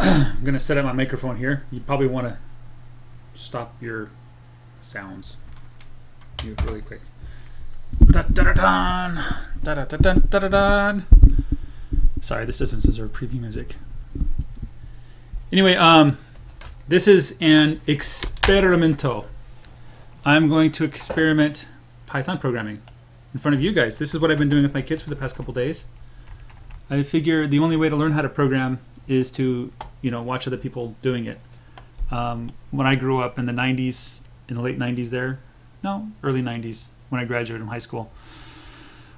I'm going to set up my microphone here. You probably want to stop your sounds. Do it really quick. Sorry, this doesn't deserve preview music. Anyway, this is an experimento. I'm going to experiment Python programming in front of you guys. This is what I've been doing with my kids for the past couple days. I figure the only way to learn how to program is to, watch other people doing it. When I grew up in the 90s, in the late 90s there, no, early 90s, when I graduated from high school,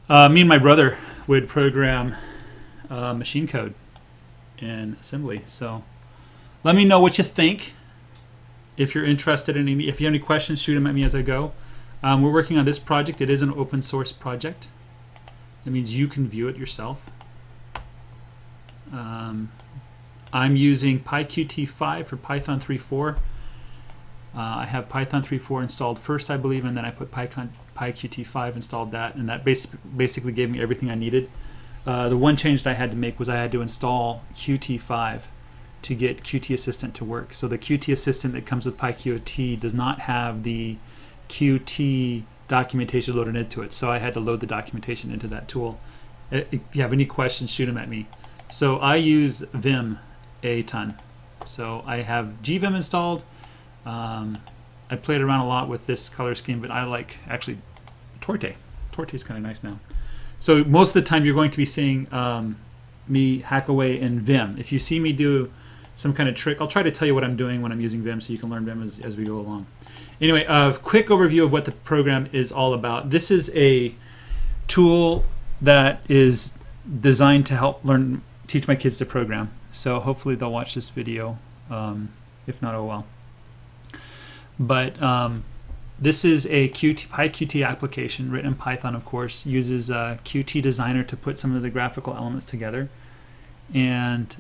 me and my brother would program machine code in assembly. So let me know what you think. If you're interested in any, if you have any questions, shoot them at me as I go. We're working on this project. It is an open source project. That means you can view it yourself. I'm using PyQt 5 for Python 3.4. I have Python 3.4 installed first, I believe, and then I put PyQt 5, installed that, and that basically gave me everything I needed. The one change that I had to make was I had to install Qt 5 to get Qt Assistant to work. So the Qt Assistant that comes with PyQt does not have the Qt documentation loaded into it, so I had to load the documentation into that tool. If you have any questions, shoot them at me. So I use Vim a ton. So I have gvim installed. I played around a lot with this color scheme, but I like actually Torte. Torte is kind of nice now. So most of the time you're going to be seeing me hack away in Vim. If you see me do some kind of trick, I'll try to tell you what I'm doing when I'm using Vim so you can learn Vim as we go along. Anyway, a quick overview of what the program is all about. This is a tool that is designed to help teach my kids to program. So hopefully they'll watch this video. If not, oh well. But this is a PyQt application written in Python, of course. Uses Qt Designer to put some of the graphical elements together. And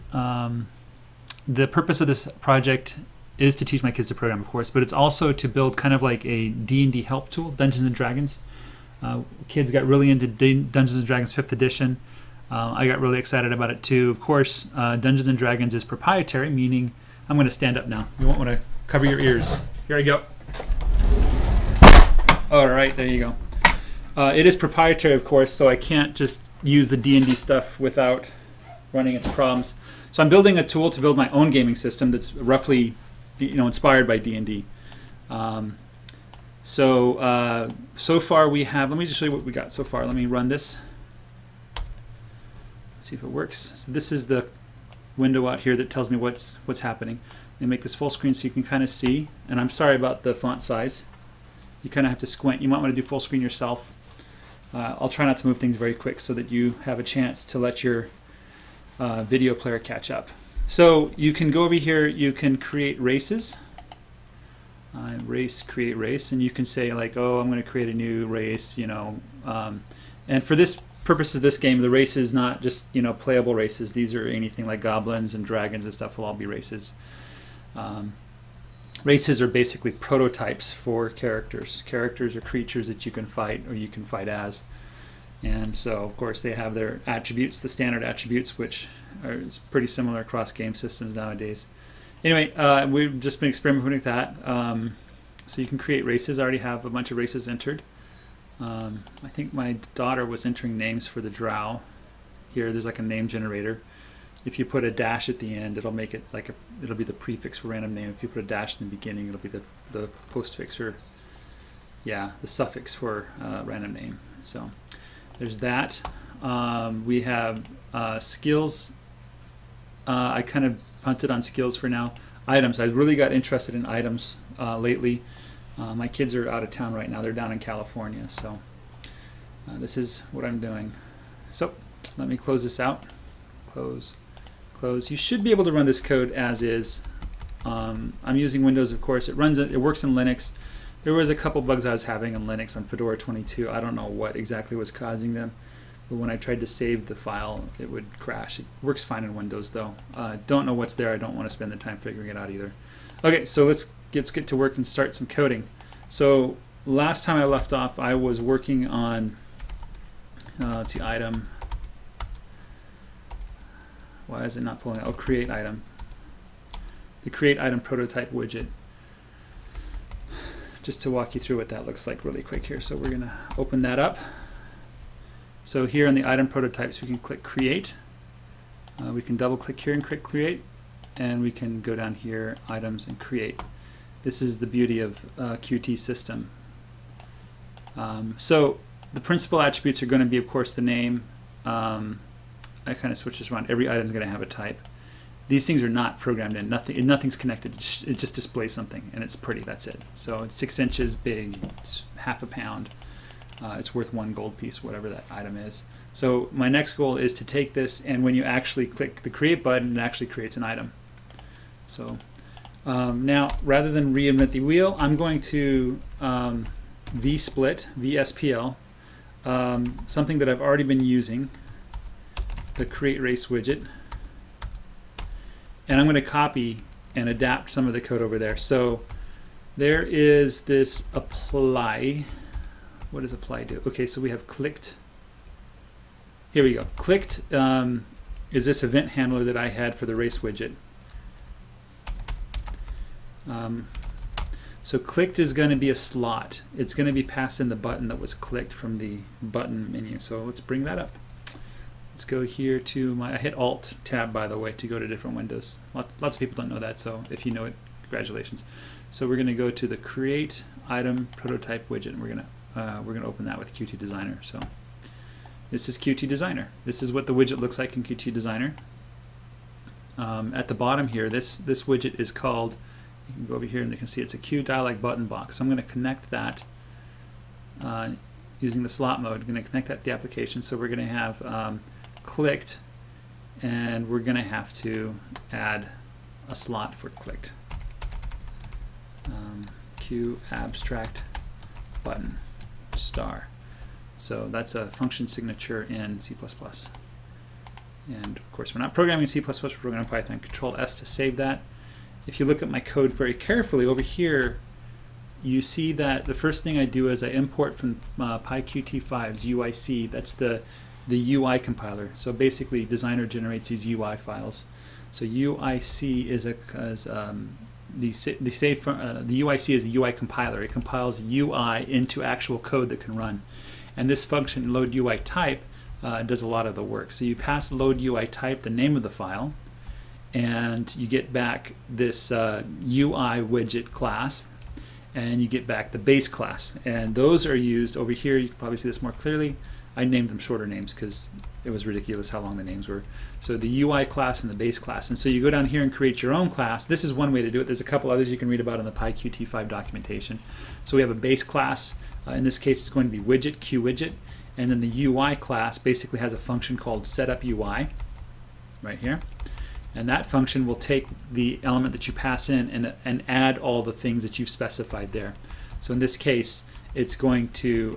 the purpose of this project is to teach my kids to program, of course, but it's also to build kind of like a D&D help tool, Dungeons & Dragons. Kids got really into Dungeons & Dragons 5th edition. I got really excited about it too. Of course, Dungeons & Dragons is proprietary, meaning I'm going to stand up now. You won't want to cover your ears. Here I go. All right, there you go. It is proprietary, of course, so I can't just use the D&D stuff without running into problems. So I'm building a tool to build my own gaming system that's roughly, inspired by D&D. So far we have. Let me just show you what we got so far. Let me run this. See if it works. So this is the window out here that tells me what's happening. Let me make this full screen so you can kind of see. And I'm sorry about the font size. You kind of have to squint. You might want to do full screen yourself. I'll try not to move things very quick so that you have a chance to let your video player catch up. So you can go over here. You can create races. Create race, and you can say like, oh, I'm going to create a new race. And for this purpose of this game, the race is not just playable races. These are anything like goblins and dragons and stuff will all be races. Races are basically prototypes for characters. Characters are creatures that you can fight or you can fight as. And so, of course, they have their attributes, the standard attributes, which are pretty similar across game systems nowadays. Anyway, we've just been experimenting with that. So you can create races. I already have a bunch of races entered. I think my daughter was entering names for the drow. Here, there's like a name generator. If you put a dash at the end, it'll make it like it'll be the prefix for random name. If you put a dash in the beginning, it'll be the postfix or the suffix for random name. So there's that. We have skills. I kind of punted on skills for now. Items. I really got interested in items lately. My kids are out of town right now. They're down in California. So this is what I'm doing. So let me close this out. Close. You should be able to run this code as is. I'm using Windows, of course. It works in Linux. There was a couple bugs I was having in Linux on Fedora 22. I don't know what exactly was causing them, but when I tried to save the file, it would crash. It works fine in Windows, though. Don't know what's there. I don't want to spend the time figuring it out either. Okay, so let's get to work and start some coding. So last time I left off, I was working on let's see, item. Why is it not pulling out? Oh, create item. the create item prototype widget. Just to walk you through what that looks like really quick here. So we're going to open that up. So here in the item prototypes, we can click create. We can double click here and click create, and we can go down here, items, and create. This is the beauty of Qt system. So the principal attributes are going to be, of course, the name. I kind of switch this around. Every item is going to have a type. These things are not programmed in. Nothing's connected. It just displays something, and it's pretty. That's it. So it's 6 inches big. It's half a pound. It's worth 1 gold piece, whatever that item is. So my next goal is to take this, and when you actually click the create button, it actually creates an item. So now, rather than reinvent the wheel, I'm going to vsplit, vspl, something that I've already been using, the create race widget. And I'm going to copy and adapt some of the code over there. So there is this apply. What does apply do? Okay, so we have clicked. Here we go. Clicked is this event handler that I had for the race widget. So clicked is going to be a slot. It's going to be passed in the button that was clicked from the button menu. So let's bring that up. Let's go here to I hit Alt Tab, by the way, to go to different windows. Lots of people don't know that, so if you know it, congratulations. So we're going to go to the Create Item Prototype Widget, and we're going to open that with Qt Designer. So this is Qt Designer. This is what the widget looks like in Qt Designer. At the bottom here, this widget is called. You can go over here and you can see it's a Q dialog button box. So I'm going to connect that using the slot mode. I'm going to connect that to the application. So we're going to have clicked, and we're going to have to add a slot for clicked. Q abstract button star. So that's a function signature in C++. And of course, we're not programming C++, we're programming Python. Control S to save that. If you look at my code very carefully over here, you see that the first thing I do is I import from PyQt5's UIC. That's the UI compiler. So basically, Designer generates these UI files. So UIC is the UIC is the UI compiler. It compiles UI into actual code that can run. And this function, load UI type, does a lot of the work. So you pass load UI type the name of the file, and you get back this UI widget class, and you get back the base class. And those are used over here. You can probably see this more clearly. I named them shorter names because it was ridiculous how long the names were. So the UI class and the base class. And so you go down here and create your own class. This is one way to do it. There's a couple others you can read about in the PyQt5 documentation. So we have a base class. In this case, it's going to be widget, QWidget. And then the UI class basically has a function called setupUI right here. And that function will take the element that you pass in and add all the things that you've specified there. So in this case, it's going to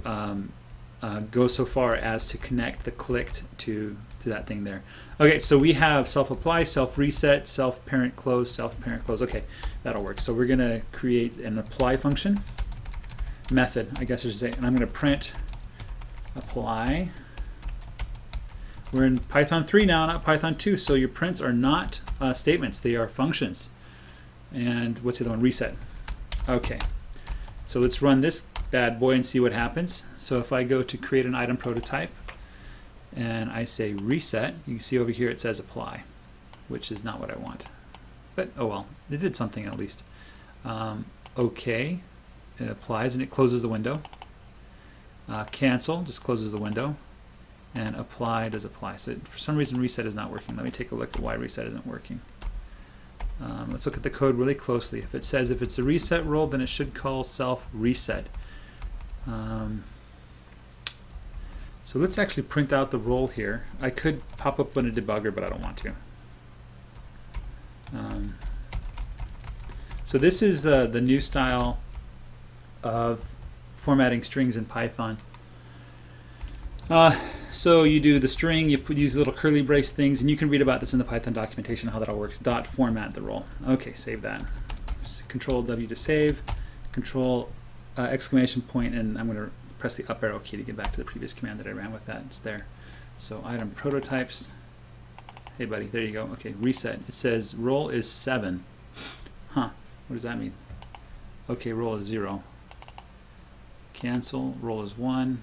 go so far as to connect the clicked to that thing there. Okay, so we have self-apply, self-reset, self-parent close, self-parent close. Okay, that'll work. So we're going to create an apply function, method, I guess I should say, and I'm going to print apply. We're in Python 3 now, not Python 2, so your prints are not statements, they are functions. And what's the other one? Reset. Okay, so let's run this bad boy and see what happens. So if I go to create an item prototype and I say reset, you can see over here it says apply, which is not what I want. But oh well, it did something at least. Okay, it applies and it closes the window. Cancel just closes the window. And apply does apply. So for some reason reset is not working. Let me take a look at why reset isn't working. Let's look at the code really closely. If it says if it's a reset role, then it should call self reset. So let's actually print out the role here. I could pop up in a debugger, but I don't want to. So this is the new style of formatting strings in Python. So you do the string, you use little curly brace things, and you can read about this in the Python documentation, how that all works. Dot format the role. Okay, save that. Control W to save, Control exclamation point, and I'm going to press the up arrow key to get back to the previous command that I ran with that. It's there. So item prototypes. Hey buddy, there you go. Okay, reset. It says role is 7. Huh, what does that mean? Okay, roll is 0. Cancel, roll is 1.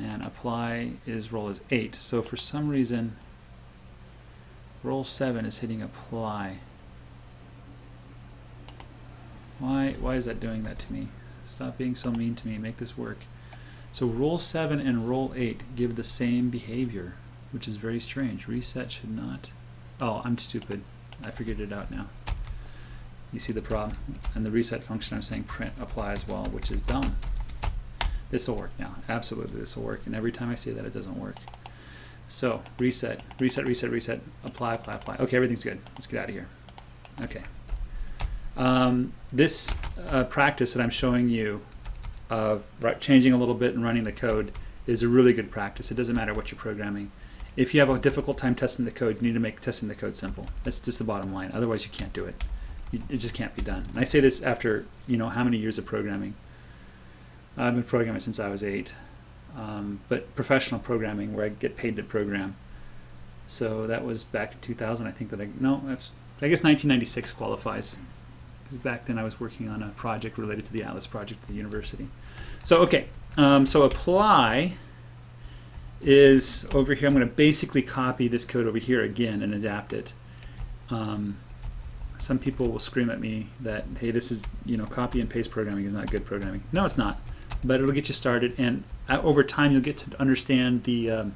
And apply is roll is 8. So for some reason, roll 7 is hitting apply. Why is that doing that to me? Stop being so mean to me. Make this work. So roll 7 and roll 8 give the same behavior, which is very strange. Reset should not. Oh, I'm stupid. I figured it out now. You see the problem? And the reset function, I'm saying print apply as well, which is dumb. This will work now. Absolutely, this will work. And every time I say that, it doesn't work. So reset, reset, reset, reset, apply, apply, apply. Okay, everything's good. Let's get out of here. Okay. This practice that I'm showing you of changing a little bit and running the code is a really good practice. It doesn't matter what you're programming. If you have a difficult time testing the code, you need to make testing the code simple. That's just the bottom line. Otherwise, you can't do it. It just can't be done. And I say this after how many years of programming. I've been programming since I was 8, but professional programming where I get paid to program. So that was back in 2000. I think that I guess 1996 qualifies. Because back then I was working on a project related to the Atlas project at the university. So okay, so apply is over here. I'm going to basically copy this code over here again and adapt it. Some people will scream at me that, hey, this is, copy and paste programming is not good programming. No, it's not, but it'll get you started, and over time you'll get to understand the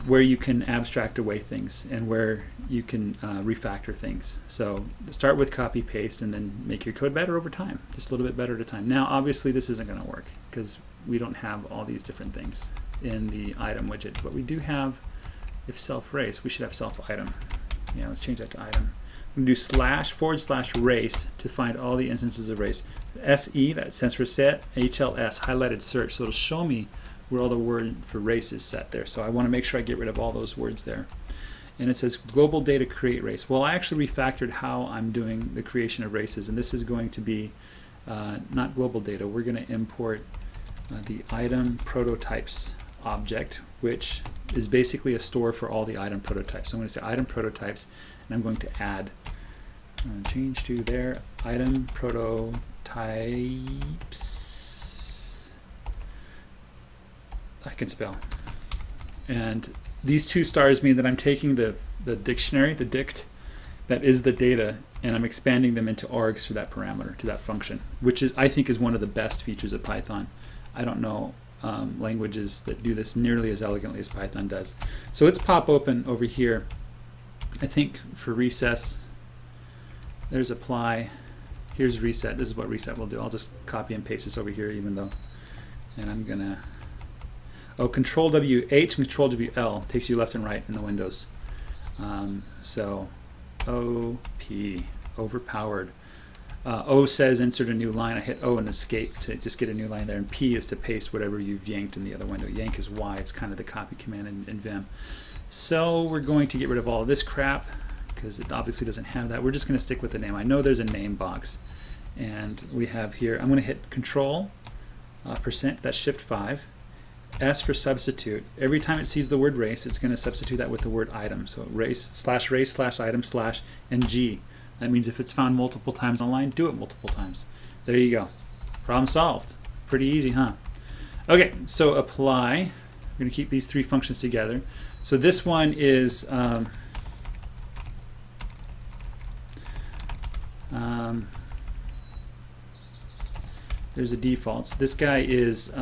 where you can abstract away things and where you can refactor things. So start with copy paste and then make your code better over time, just a little bit better at a time. Now obviously this isn't going to work because we don't have all these different things in the item widget, but we do have, if self race, we should have self item. Yeah, let's change that to item. I'm going to do //race to find all the instances of race. SE, that stands for set, HLS, highlighted search, so it'll show me where all the word for race is set there. So I want to make sure I get rid of all those words there. And it says global data create race. Well, I actually refactored how I'm doing the creation of races, and this is going to be not global data. We're going to import the item prototypes object, which is basically a store for all the item prototypes. So I'm going to say item prototypes, and I'm going to add, change to their item prototypes. I can spell. And these 2 stars mean that I'm taking the dictionary, the dict, that is the data, and I'm expanding them into args to that parameter, to that function, which I think is one of the best features of Python. I don't know languages that do this nearly as elegantly as Python does. So let's pop open over here. I think for recess, there's apply. Here's reset. This is what reset will do. I'll just copy and paste this over here, even though, and I'm gonna. Oh, Control W/H, Control W/L takes you left and right in the windows. So O-P, overpowered. O says insert a new line. I hit O and escape to just get a new line there, and P is to paste whatever you've yanked in the other window. Yank is Y. It's kind of the copy command in Vim. So we're going to get rid of all of this crap because it obviously doesn't have that. We're just going to stick with the name. I know there's a name box, and we have here. I'm going to hit Control %. That's Shift 5. S for substitute. Every time it sees the word race, it's going to substitute that with the word item. So race /item/ and G. That means if it's found multiple times online, do it multiple times. There you go. Problem solved. Pretty easy, huh? Okay, so apply. We're going to keep these 3 functions together. So this one is there's a defaults. This guy is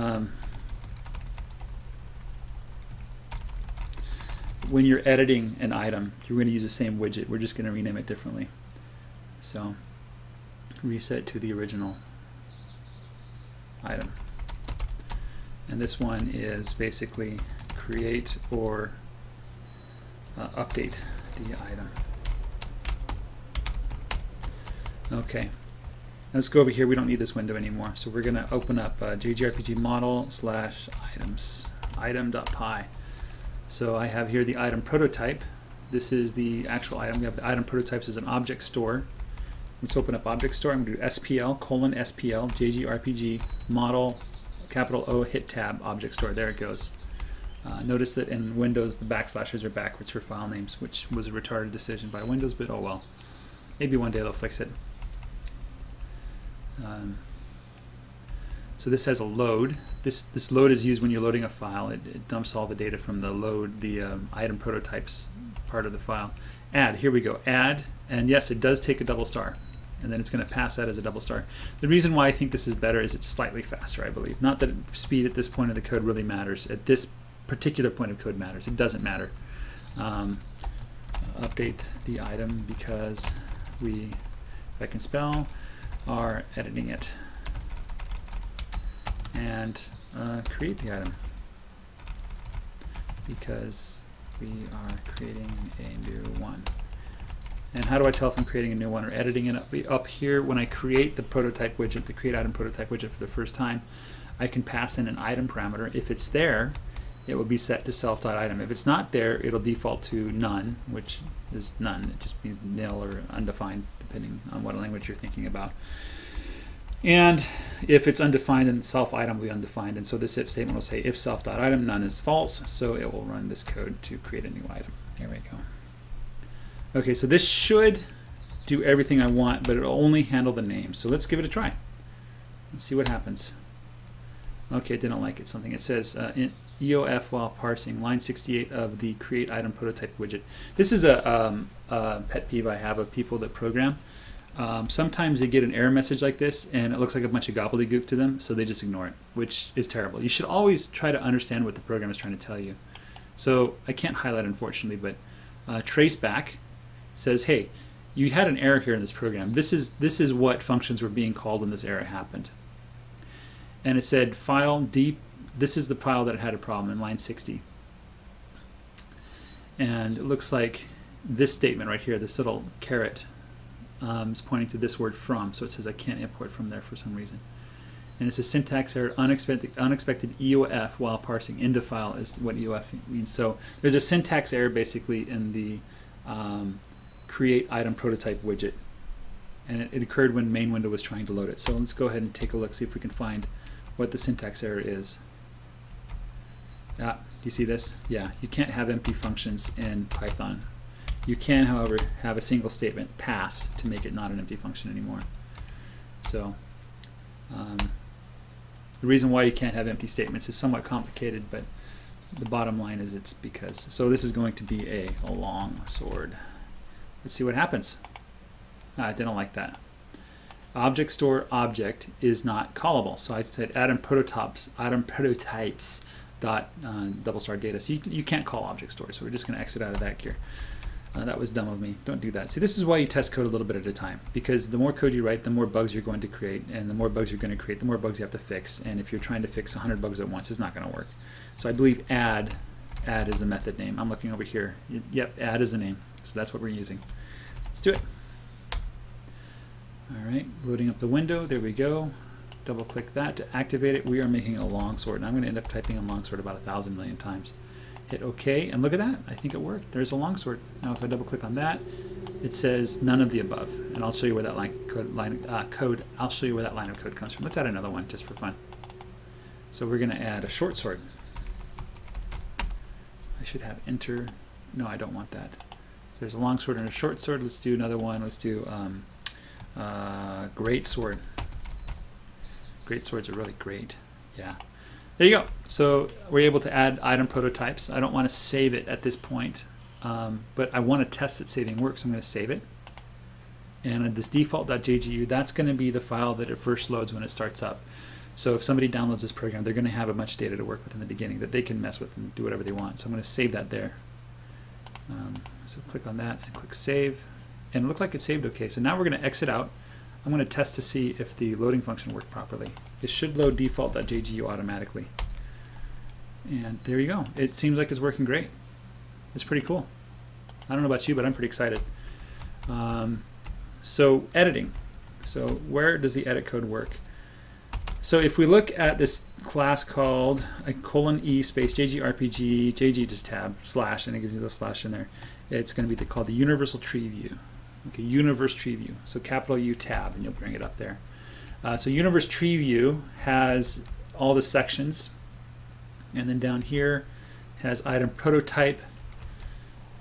when you're editing an item, you're going to use the same widget. We're just going to rename it differently. So reset to the original item. And this one is basically create or update the item. Okay. Let's go over here. We don't need this window anymore. So we're going to open up JGRPG model/items, item.py. So I have here the item prototype. This is the actual item. We have the item prototypes as an object store. Let's open up object store. I'm going to do SPL:/SPL JGRPG model capital O hit tab object store. There it goes. Notice that in Windows the backslashes are backwards for file names, which was a retarded decision by Windows, but oh well. Maybe one day they'll fix it. So this has a load. This load is used when you're loading a file. It dumps all the data from the load, the item prototypes part of the file. Add, here we go, add, and yes, it does take a double star, and then it's going to pass that as a double star. The reason why I think this is better is it's slightly faster, I believe. Not that speed at this point of the code really matters. At this particular point of code matters. It doesn't matter. Update the item because we, if I can spell, are editing it. And create the item because we are creating a new one. And how do I tell if I'm creating a new one or editing it? Up here, when I create the prototype widget, the create item prototype widget for the first time, I can pass in an item parameter. If it's there, it will be set to self.item. If it's not there, it'll default to none, which is none. It just means nil or undefined, depending on what language you're thinking about. And if it's undefined, then self-item will be undefined. And so this if statement will say if self.item, none is false. So it will run this code to create a new item. There we go. Okay, so this should do everything I want, but it'll only handle the name. So let's give it a try. Let's see what happens. Okay, it didn't like it. Something. It says in EOF while parsing, line 68 of the create item prototype widget. This is a pet peeve I have of people that program. Sometimes they get an error message like this and it looks like a bunch of gobbledygook to them, so they just ignore it, which is terrible. You should always try to understand what the program is trying to tell you. So I can't highlight, unfortunately, but traceback says, hey, you had an error here in this program. This is what functions were being called when this error happened. And it said file deep. This is the file that had a problem in line 60. And it looks like this statement right here, this little caret, is pointing to this word from, so it says I can't import from there for some reason. And it's a syntax error, unexpected EOF while parsing into file is what EOF means. So there's a syntax error basically in the create item prototype widget, and it occurred when main window was trying to load it. So let's go ahead and take a look, see if we can find what the syntax error is. Do you see this? Yeah, you can't have empty functions in Python. You can, however, have a single statement pass to make it not an empty function anymore. So the reason why you can't have empty statements is somewhat complicated, but the bottom line is it's because. So this is going to be a long sword. Let's see what happens. I didn't like that. Object store object is not callable. So I said item prototypes dot double star data. So you can't call object store. So we're just going to exit out of that here. That was dumb of me. Don't do that. See, this is why you test code a little bit at a time, because the more code you write, the more bugs you're going to create, and the more bugs you're going to create, the more bugs you have to fix. And if you're trying to fix 100 bugs at once, it's not going to work. So I believe add is the method name. I'm looking over here. Yep, add is the name. So that's what we're using. Let's do it. All right, loading up the window. There we go. Double click that to activate it. We are making a longsword, and I'm going to end up typing in longsword about 1,000 million times. Hit OK, and look at that. I think it worked. There's a longsword. Now if I double click on that, it says none of the above, and I'll show you where that I'll show you where that line of code comes from. Let's add another one just for fun. So we're going to add a short sword. I should have enter. No, I don't want that. So there's a long sword and a short sword. Let's do another one. Let's do great sword. Great swords are really great. Yeah. There you go. So we're able to add item prototypes. I don't want to save it at this point, but I want to test that saving works. I'm going to save it. And this default.jgu, that's going to be the file that it first loads when it starts up. So if somebody downloads this program, they're going to have a bunch of data to work with in the beginning that they can mess with and do whatever they want. So I'm going to save that there. So click on that and click save. And it looked like it saved okay. So now we're going to exit out. I'm going to test to see if the loading function worked properly. It should load default.jgu automatically. And there you go. It seems like it's working great. It's pretty cool. I don't know about you, but I'm pretty excited. So editing. So where does the edit code work? So if we look at this class called :e space JGRPG, JG just tab slash, and it gives you the slash in there. It's going to be called the universal tree view. Okay, universe tree view. So capital U tab, and you'll bring it up there. So universe tree view has all the sections, and then down here has item prototype,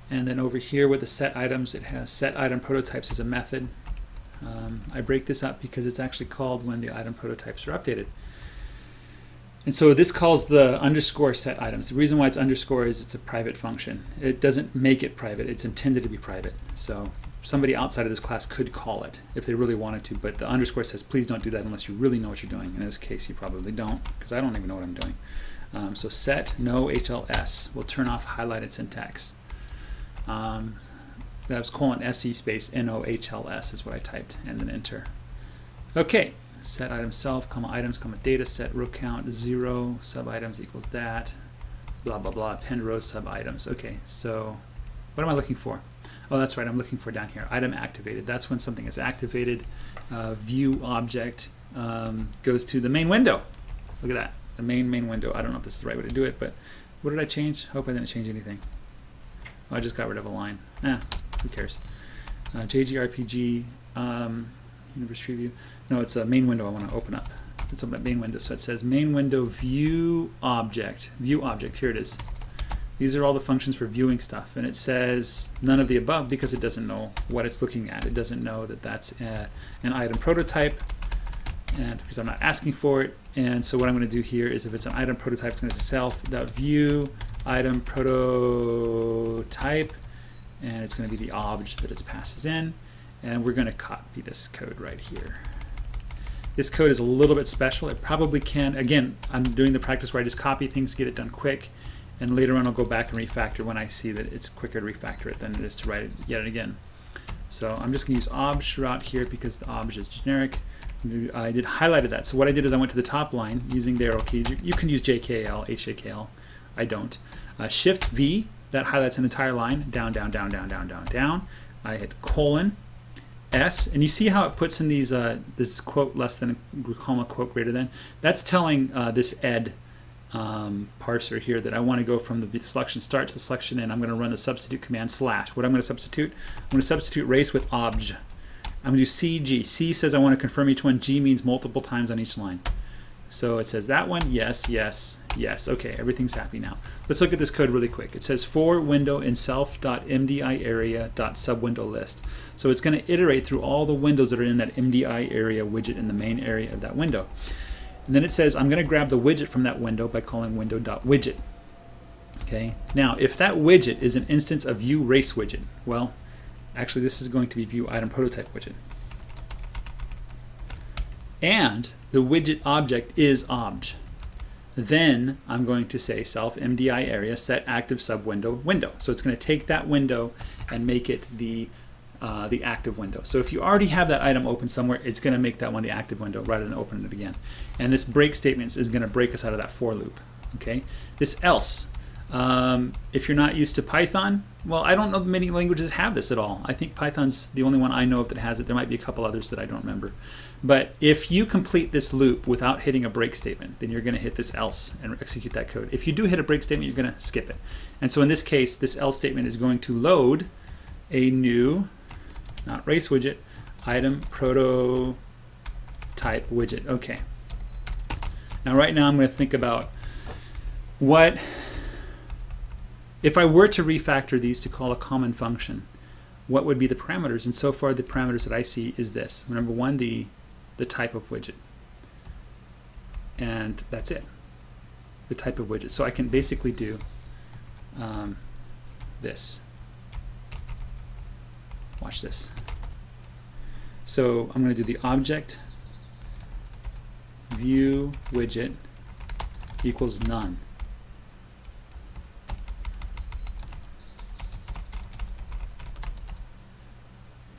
and then over here with the set items, it has set item prototypes as a method. I break this up because it's actually called when the item prototypes are updated. And so this calls the underscore set items. The reason why it's underscore is it's a private function. It doesn't make it private, it's intended to be private. So somebody outside of this class could call it if they really wanted to, but the underscore says please don't do that unless you really know what you're doing. In this case you probably don't, because I don't even know what I'm doing. So set no HLS will turn off highlighted syntax. That was :SE space NOHLS is what I typed, and then enter. Okay, set item self, comma items, comma data set row count 0, sub items equals that, blah blah blah, append row sub items. Okay, so what am I looking for? Oh, that's right, I'm looking for down here, item activated. That's when something is activated. View object goes to the main window. Look at that, the main window. I don't know if this is the right way to do it, but what did I change? Hope I didn't change anything. Oh, I just got rid of a line. Who cares? JGRPG, Universe Preview. No, it's a main window I want to open up. Let's open up main window. So it says main window view object. View object, here it is. These are all the functions for viewing stuff. And it says none of the above because it doesn't know what it's looking at. It doesn't know that that's an item prototype, and because I'm not asking for it. And so what I'm going to do here is if it's an item prototype, it's going to self.view item prototype, and it's going to be the object that it passes in, and we're going to copy this code right here. This code is a little bit special. It probably can, again, I'm doing the practice where I just copy things, get it done quick, and later on I'll go back and refactor when I see that it's quicker to refactor it than it is to write it yet again. So I'm just going to use obj throughout here because the obj is generic. I did highlighted that. So what I did is I went to the top line using the arrow keys. You can use JKL, HJKL. I don't. Shift V, that highlights an entire line, down, down, down, down, down, down, down. I hit :S, and you see how it puts in these this quote less than, comma quote greater than. That's telling this ed parser here that I want to go from the selection start to the selection end. I'm going to run the substitute command /. What I'm going to substitute? I'm going to substitute race with obj. I'm going to do CG. C says I want to confirm each one. G means multiple times on each line. So it says that one, yes, yes, yes. Okay, everything's happy now. Let's look at this code really quick. It says for window in self.mdi area.subwindow list. So it's going to iterate through all the windows that are in that MDI area widget in the main area of that window. And then it says I'm going to grab the widget from that window by calling window.widget. Okay. Now, if that widget is an instance of view race widget, well, actually this is going to be view item prototype widget. And the widget object is obj. Then I'm going to say self MDI area set active subwindow window. So it's going to take that window and make it the active window. So if you already have that item open somewhere, it's going to make that one the active window rather than opening it again. And this break statement is going to break us out of that for loop. Okay. This else. If you're not used to Python, well, I don't know many languages have this at all. I think Python's the only one I know of that has it. There might be a couple others that I don't remember. But if you complete this loop without hitting a break statement, then you're going to hit this else and execute that code. If you do hit a break statement, you're going to skip it. And so in this case, this else statement is going to load a new, not race widget, item prototype widget. Okay. Now right now I'm going to think about what, if I were to refactor these to call a common function, what would be the parameters? And so far the parameters that I see is this. Number one, the type of widget. And that's it. The type of widget. So I can basically do this. Watch this. So I'm going to do the object view widget equals none.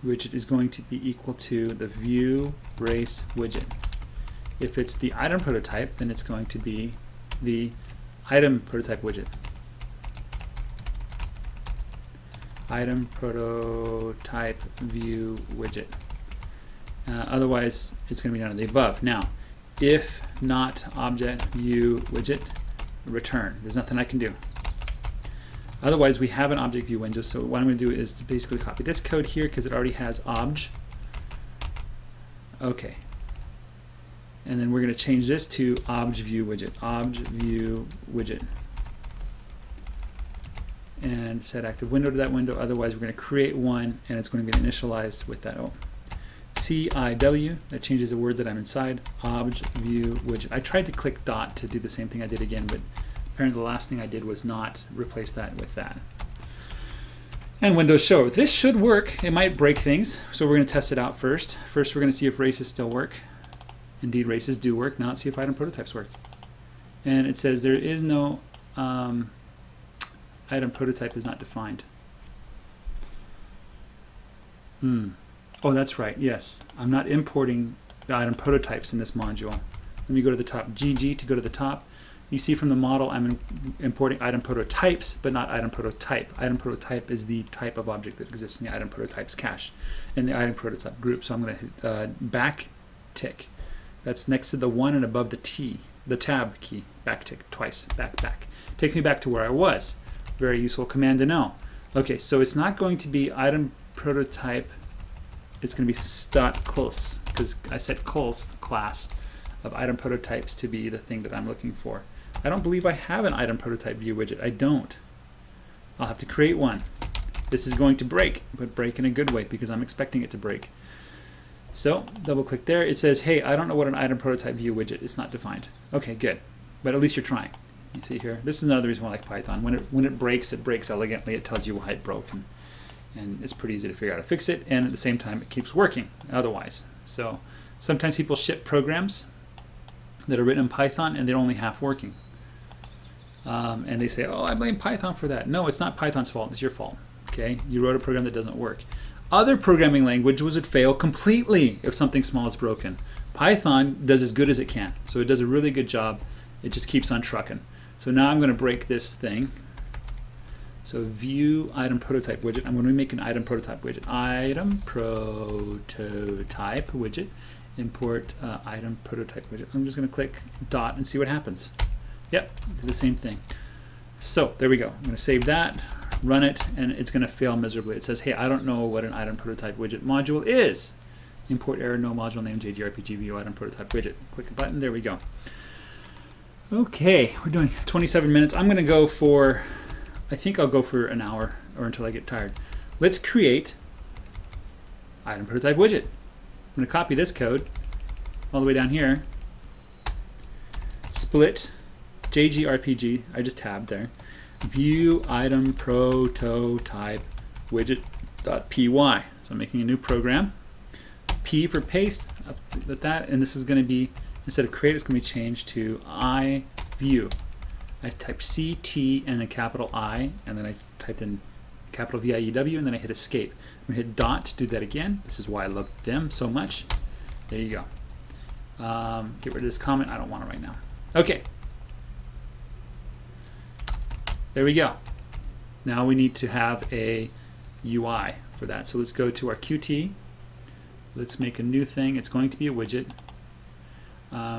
Widget is going to be equal to the view race widget. If it's the item prototype, then it's going to be the item prototype widget. Item prototype view widget. Otherwise, it's going to be none of the above. Now, if not object view widget, return. There's nothing I can do. Otherwise, we have an object view window, so what I'm going to do is to basically copy this code here because it already has obj. Okay. And then we're going to change this to obj view widget. Obj view widget. and set active window to that window. Otherwise, we're going to create one, and it's going to be initialized with that CIW. That changes the word that I'm inside. Obj view widget. I tried to click dot to do the same thing I did again, but apparently the last thing I did was not replace that with that. And Windows Show. This should work. It might break things, so we're going to test it out first. First, we're going to see if races still work. Indeed, races do work. Now let's see if item prototypes work. And it says there is no item prototype is not defined. Oh, that's right. Yes, I'm not importing the item prototypes in this module. Let me go to the top. GG to go to the top. You see from the model, I'm importing item prototypes, but not item prototype. Item prototype is the type of object that exists in the item prototypes cache in the item prototype group. So I'm going to hit back tick. That's next to the 1 and above the T, the tab key. Back tick twice. Back. Takes me back to where I was. Very useful command to know. Okay, so it's not going to be item prototype. It's going to be dot close because I set close, the class of item prototypes, to be the thing that I'm looking for. I don't believe I have an item prototype view widget. I don't. I'll have to create one. This is going to break, but break in a good way because I'm expecting it to break. So double click there. It says, hey, I don't know what an item prototype view widget is. Not defined. Okay, good. But at least you're trying. You see here. This is another reason why I like Python. When it breaks elegantly. It tells you why it broke, and it's pretty easy to figure out how to fix it. And at the same time, it keeps working otherwise. So sometimes people ship programs that are written in Python and they're only half working. And they say, oh, I blame Python for that. No, it's not Python's fault. It's your fault. Okay, you wrote a program that doesn't work. Other programming languages would fail completely if something small is broken. Python does as good as it can. So it does a really good job. It just keeps on trucking. So now I'm going to break this thing. So view item prototype widget. I'm going to make an item prototype widget. Item prototype widget. Import item prototype widget. I'm just going to click dot and see what happens. Yep, do the same thing. So there we go. I'm going to save that, run it, and it's going to fail miserably. It says, hey, I don't know what an item prototype widget module is. Import error, no module name, JGRPG view item prototype widget. Click the button. There we go. Okay, we're doing 27 minutes. I'm going to go for, I think I'll go for an hour or until I get tired. Let's create item prototype widget. I'm going to copy this code all the way down here. Split JGRPG, I just tabbed there. View item prototype widget.py. So I'm making a new program. P for paste, with that, and this is going to be, instead of create, it's going to be changed to I view. I type CT and then capital I, and then I typed in capital VIEW, and then I hit escape. I'm going to hit dot to do that again. This is why I love them so much. There you go. Get rid of this comment. I don't want it right now. Okay. There we go. Now we need to have a UI for that. So let's go to our Qt. Let's make a new thing. It's going to be a widget.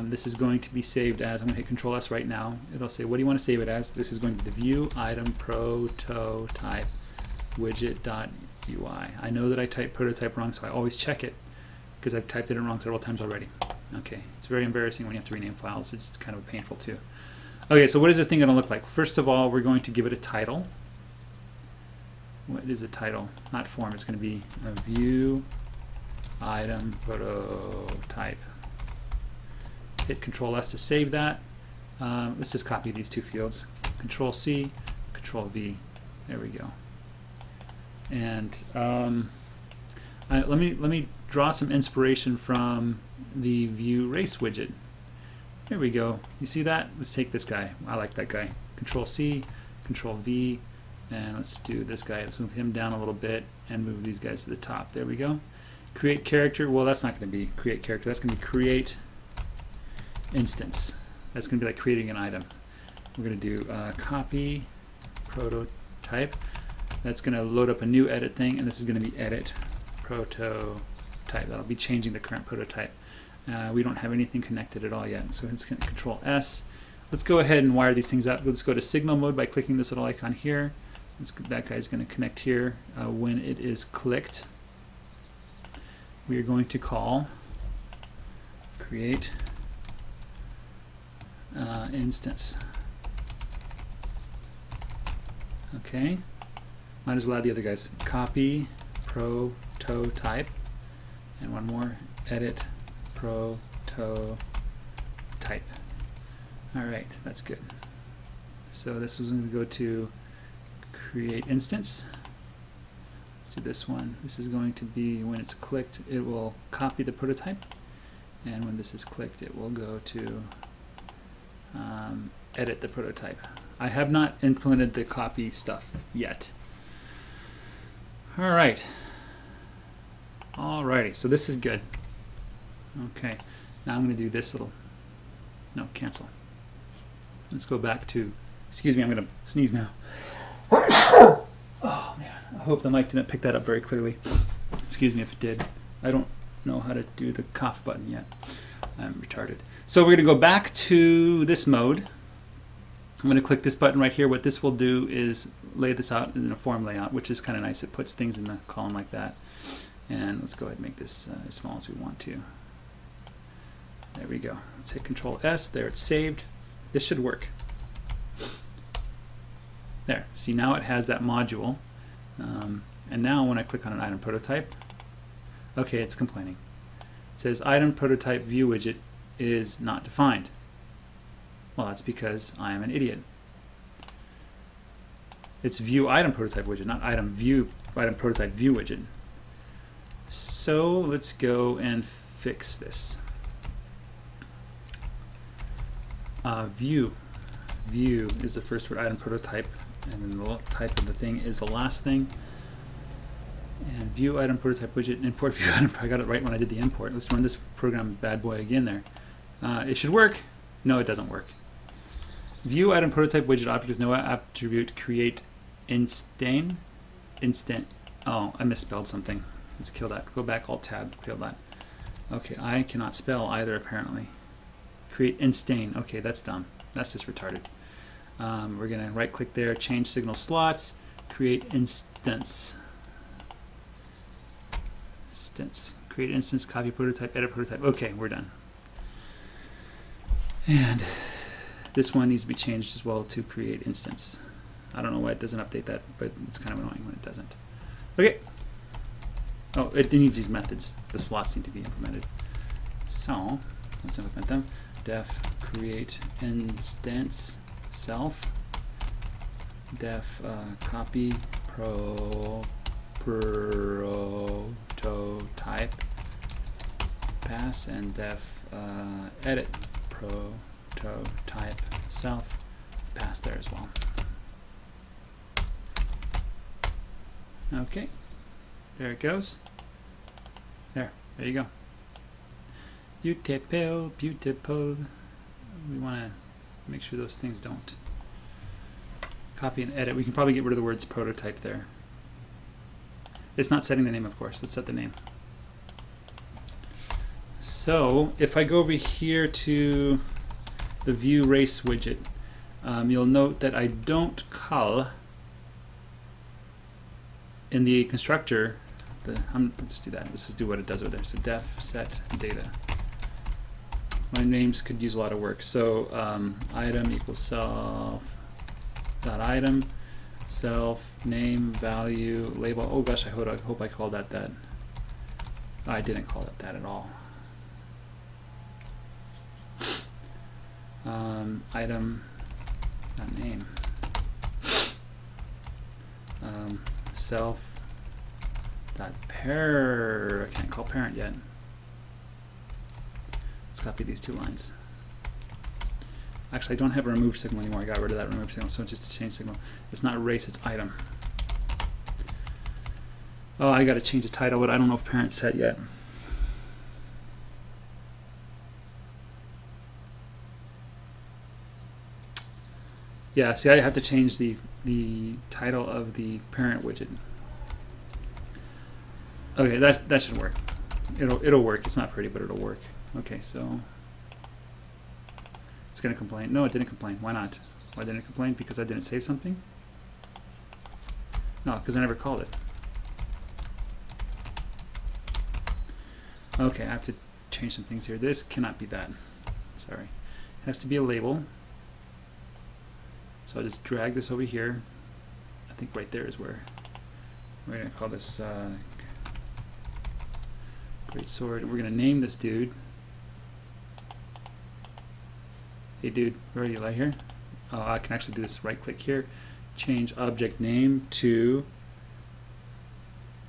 This is going to be saved as, I'm going to hit Control S right now. It'll say, what do you want to save it as? This is going to be the view item prototype widget.ui. I know that I typed prototype wrong, so I always check it because I've typed it in wrong several times already. Okay, it's very embarrassing when you have to rename files. It's kind of painful too. Okay, so what is this thing going to look like? First of all, we're going to give it a title. What is the title? Not form, it's going to be a view item prototype. Hit Control S to save that. Let's just copy these two fields. Control C, Control V. There we go. And let me draw some inspiration from the view race widget. There we go. You see that? Let's take this guy. I like that guy. Control C, Control V, and let's do this guy. Let's move him down a little bit and move these guys to the top. There we go. Create character. Well, that's not going to be create character. That's going to be create instance. That's going to be like creating an item. We're going to do copy prototype. That's going to load up a new edit thing, and this is going to be edit prototype. That'll be changing the current prototype. We don't have anything connected at all yet, so it's going to Control S. Let's go ahead and wire these things up. Let's go to signal mode by clicking this little icon here. That guy's going to connect here. When it is clicked, we are going to call create instance. Okay, might as well add the other guys. Copy prototype, and one more, edit prototype. All right, that's good. So this is going to go to create instance. Let's do this one. This is going to be, when it's clicked, it will copy the prototype, and when this is clicked, it will go to edit the prototype. I have not implemented the copy stuff yet. All right. Alrighty, so this is good. Okay, now I'm going to do this little, no, cancel. Let's go back to, excuse me, I'm going to sneeze now. Oh man, I hope the mic didn't pick that up very clearly. Excuse me if it did. I don't know how to do the cough button yet. I'm retarded. So we're going to go back to this mode. I'm going to click this button right here. What this will do is lay this out in a form layout, which is kind of nice. It puts things in the column like that. And let's go ahead and make this as small as we want to. There we go. Let's hit Control S. There, it's saved. This should work. There. See, now it has that module. And now when I click on an item prototype, okay, it's complaining. It says item prototype view widget is not defined. Well, that's because I am an idiot. It's view item prototype widget, not item prototype view widget. So let's go and fix this. View is the first word, item prototype, and then the type of the thing is the last thing. And view item prototype widget, import view item. I got it right when I did the import. Let's run this program bad boy again there. It should work. No, it doesn't work. View item prototype widget object is no attribute create instant. Oh, I misspelled something. Let's kill that. Go back, Alt Tab, kill that. Okay, I cannot spell either apparently. Create instain. Okay, that's dumb. That's just retarded. We're going to right click there, change signal slots, create instance. Create instance, copy prototype, edit prototype. Okay, we're done. And this one needs to be changed as well to create instance. I don't know why it doesn't update that, but it's kind of annoying when it doesn't. Okay. Oh, it needs these methods. The slots need to be implemented. So let's implement them. Def create instance self. Def copy prototype pass, and def edit prototype self pass there as well. Okay, there it goes. There you go. Beautiful, beautiful. We want to make sure those things don't copy and edit. We can probably get rid of the words prototype there. It's not setting the name, of course. Let's set the name. So if I go over here to the view race widget, you'll note that I don't call in the constructor let's do that. Let's just do what it does over there. So def set data. My names could use a lot of work. So item equals self dot item, self name value label. Oh gosh, I hope I called that. I didn't call it that at all. Item dot name, self dot I can't call parent yet. Let's copy these two lines. Actually, I don't have a remove signal anymore. I got rid of that remove signal, so it's just a change signal. It's not race, it's item. Oh, I got to change the title, but I don't know if parent's set yet. Yeah, see, I have to change the title of the parent widget. Okay, that should work. It'll work. It's not pretty, but it'll work. Okay, so it's gonna complain. No, it didn't complain. Why not? Why didn't it complain? Because I didn't save something? No, because I never called it. Okay, I have to change some things here. This cannot be that. Sorry. It has to be a label. So I'll just drag this over here. think right there is where we're going to call this great sword. We're going to name this dude. Hey dude, where are you? Right here? Oh, I can actually do this. Right click here, change object name to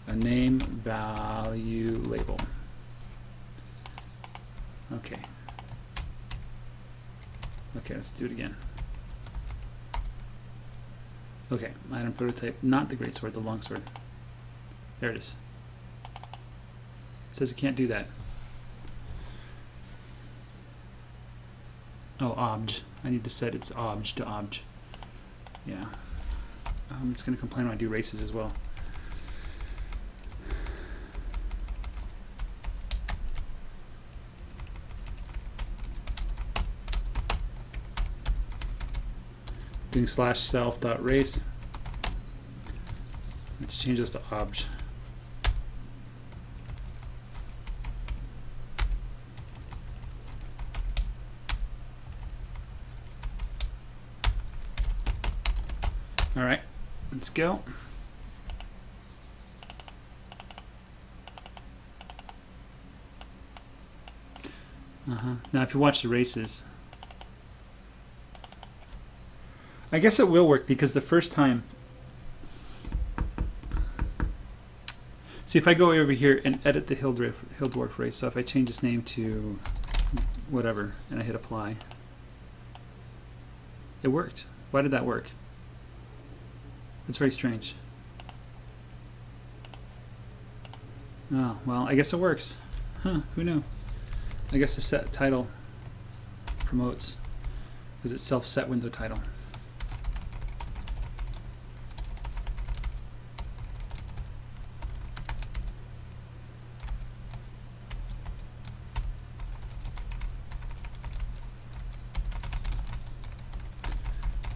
a name value label. Okay. Okay, let's do it again. Okay, item prototype, not the great sword, the long sword. There it is. It says it can't do that. Oh, obj. I need to set its obj to obj. Yeah. It's going to complain when I do races as well. Doing /self.race. Let's change this to obj. All right, let's go. Now, if you watch the races, I guess it will work because the first time. See, if I go over here and edit the hill dwarf race, so if I change its name to whatever and I hit apply, it worked. Why did that work? That's very strange. Oh, well, I guess it works. Huh, who knew? I guess the set title promotes because it's self-set window title.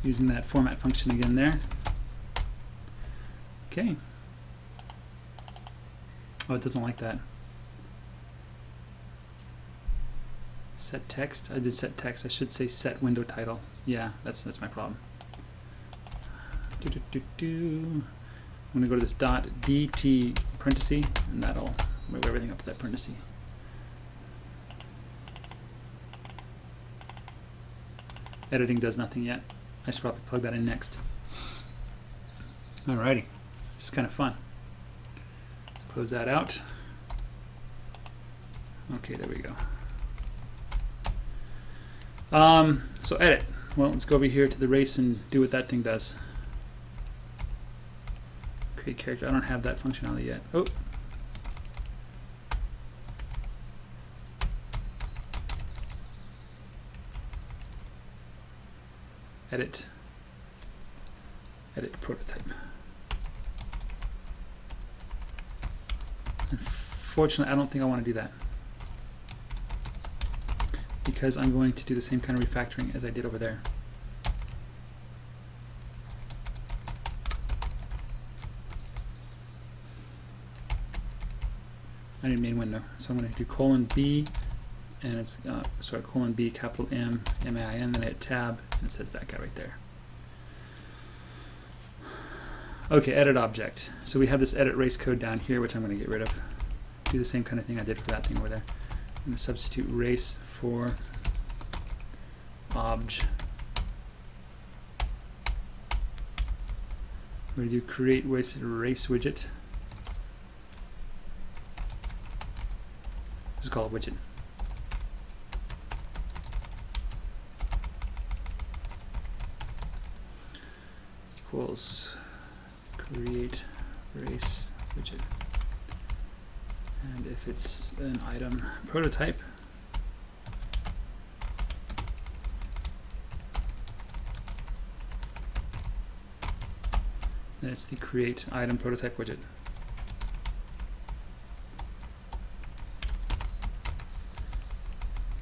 Using that format function again there. Okay. Oh, it doesn't like that. Set text. I did set text. I should say set window title. Yeah, that's my problem. I'm gonna go to this .dt parenthesis, and that'll move everything up to that parenthesis. Editing does nothing yet. I should probably plug that in next. Alrighty, this is kind of fun. Let's close that out. Okay, there we go. So edit. Well, let's go over here to the race and do what that thing does. Create character. I don't have that functionality yet. Oh. Edit. Edit prototype. Unfortunately, I don't think I want to do that, because I'm going to do the same kind of refactoring as I did over there. I need a main window, so I'm going to do :B, and it's sorry, :B, capital M, M-A-I-N, then I hit tab, and it says that guy right there. Okay, edit object. So we have this edit race code down here, which I'm going to get rid of. Do the same kind of thing I did for that thing over there. I'm going to substitute race for obj. We're going to do create race widget. This is called a widget. Equals create race widget. And if it's an item prototype, then it's the create item prototype widget.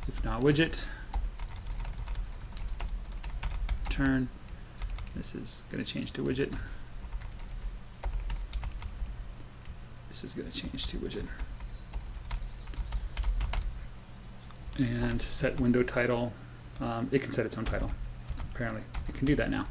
If not widget, return. This is going to change to widget. This is going to change to widget. And set window title. It can set its own title. Apparently, it can do that now.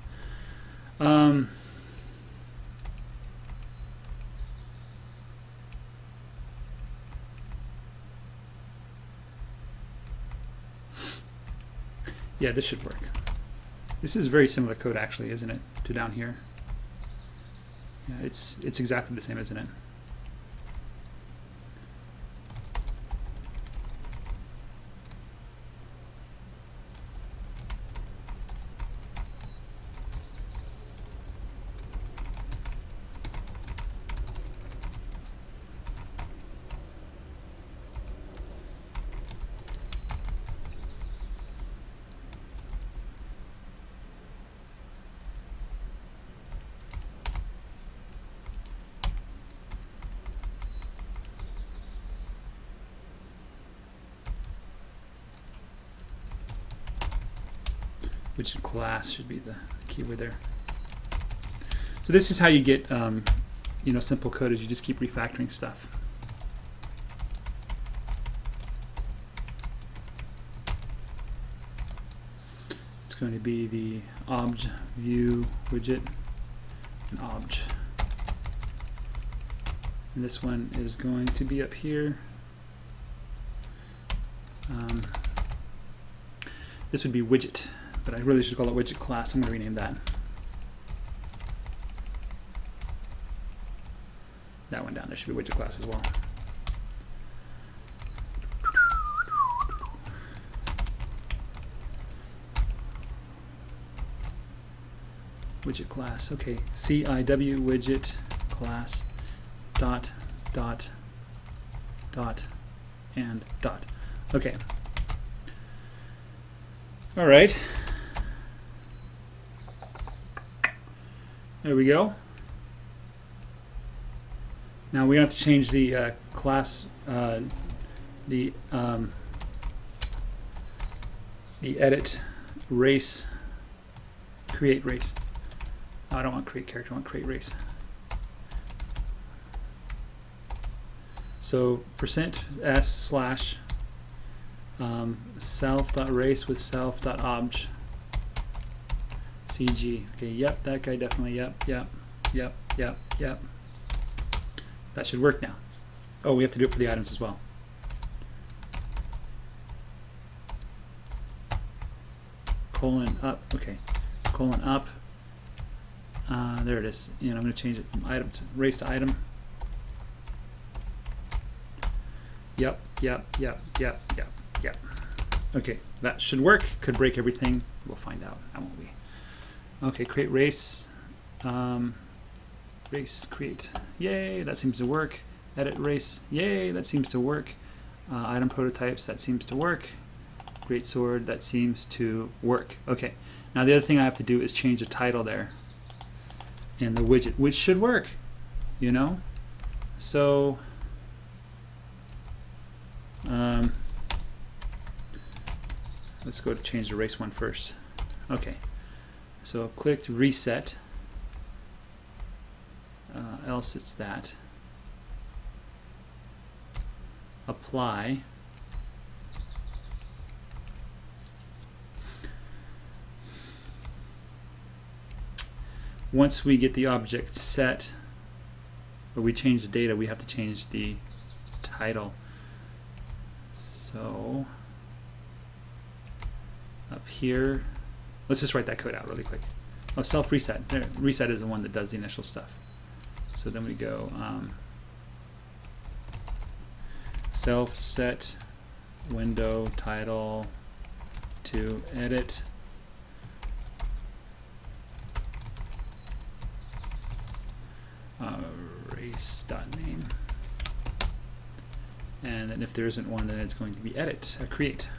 Yeah, this should work. This is very similar code actually, isn't it, to down here? Yeah, it's exactly the same, isn't it? Widget class should be the keyword there. So this is how you get you know, simple code, is you just keep refactoring stuff. It's going to be the obj view widget and obj. And this one is going to be up here. This would be widget, but I really should call it widget class. I'm going to rename that. That one down there should be widget class as well. Widget class. Okay, CIW widget class dot dot dot and dot. Okay. All right. There we go. Now we have to change the class, the edit race, create race. Oh, I don't want create character, I want create race. So %s/ self.race with self.obj CG. Okay, yep, that guy definitely, yep. That should work now. Oh, we have to do it for the items as well. Colon up, okay. Colon up. There it is. And I'm going to change it from item to race to item. Yep. Okay, that should work. Could break everything. We'll find out, how won't we? Okay, create race. Race create. Yay, that seems to work. Edit race. Yay, that seems to work. Item prototypes. That seems to work. Great sword. That seems to work. Okay, now the other thing I have to do is change the title there in the widget, which should work, you know. So let's go to change the race one first. Okay, so click to reset, else it's that. Apply. Once we get the object set, or we change the data, we have to change the title. So up here, let's just write that code out really quick. Oh, self reset. There, reset is the one that does the initial stuff. So then we go self set window title to edit. Race.name, and then if there isn't one, then it's going to be edit, create.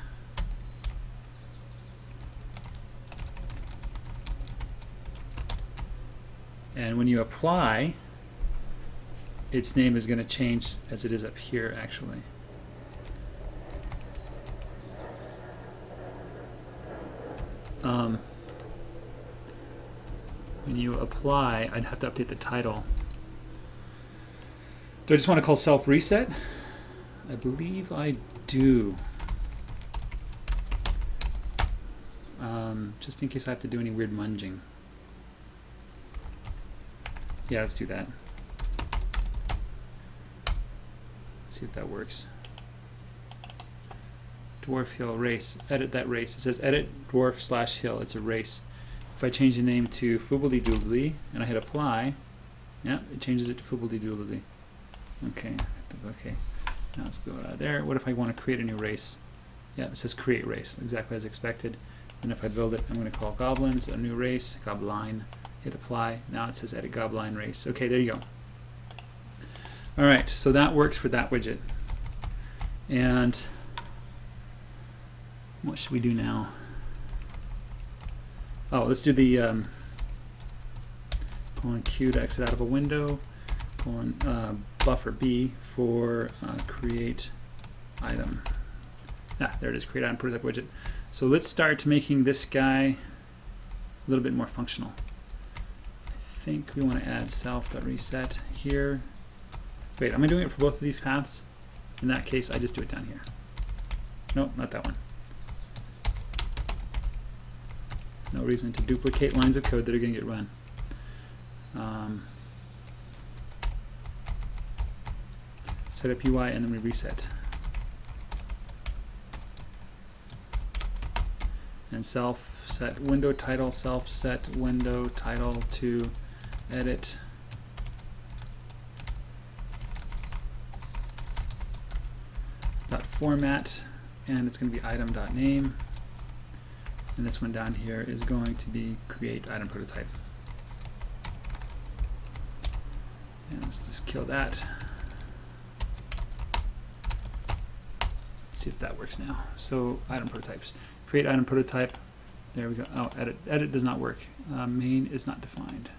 And when you apply, its name is going to change as it is up here actually. When you apply, I'd have to update the title. Do I just want to call self reset? I believe I do. Just in case I have to do any weird munging. Yeah, let's do that. Let's see if that works. dwarf hill race. Edit that race. It says edit dwarf / hill. It's a race. If I change the name to Foobly Doobly and I hit apply, yeah, it changes it to Foobly Doobly. Okay, okay. Now let's go out of there. What if I want to create a new race? Yeah, it says create race, exactly as expected. And if I build it, I'm going to call goblins a new race, gobline. Hit apply. Now it says edit gobline race. Okay, there you go. All right, so that works for that widget. And what should we do now? Oh, let's do the colon Q to exit out of a window, colon buffer B for create item. Ah, there it is, create item prototype widget. So let's start making this guy a little bit more functional. I think we want to add self.reset here. Wait, am I doing it for both of these paths? In that case, I just do it down here. Nope, not that one. No reason to duplicate lines of code that are going to get run. Set up UI and then we reset. And self set window title, self set window title to edit dot format, and it's going to be item.name. And this one down here is going to be create item prototype. And let's just kill that. Let's see if that works now. So item prototypes. Create item prototype. There we go. Oh, edit. Edit does not work. Main is not defined.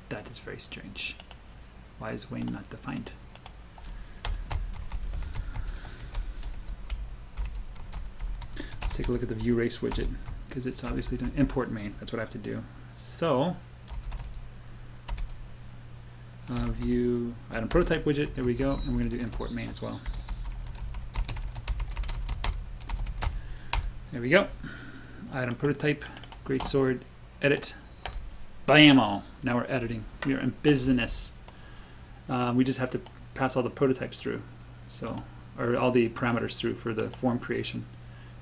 That is very strange. Why is Wayne not defined? Take a look at the view race widget because it's obviously doing import main. That's what I have to do. So view item prototype widget. There we go. And we're going to do import main as well. There we go. Item prototype. Great sword. Edit. Bam-o. Now we're editing. We are in business. We just have to pass all the prototypes through, or all the parameters through for the form creation,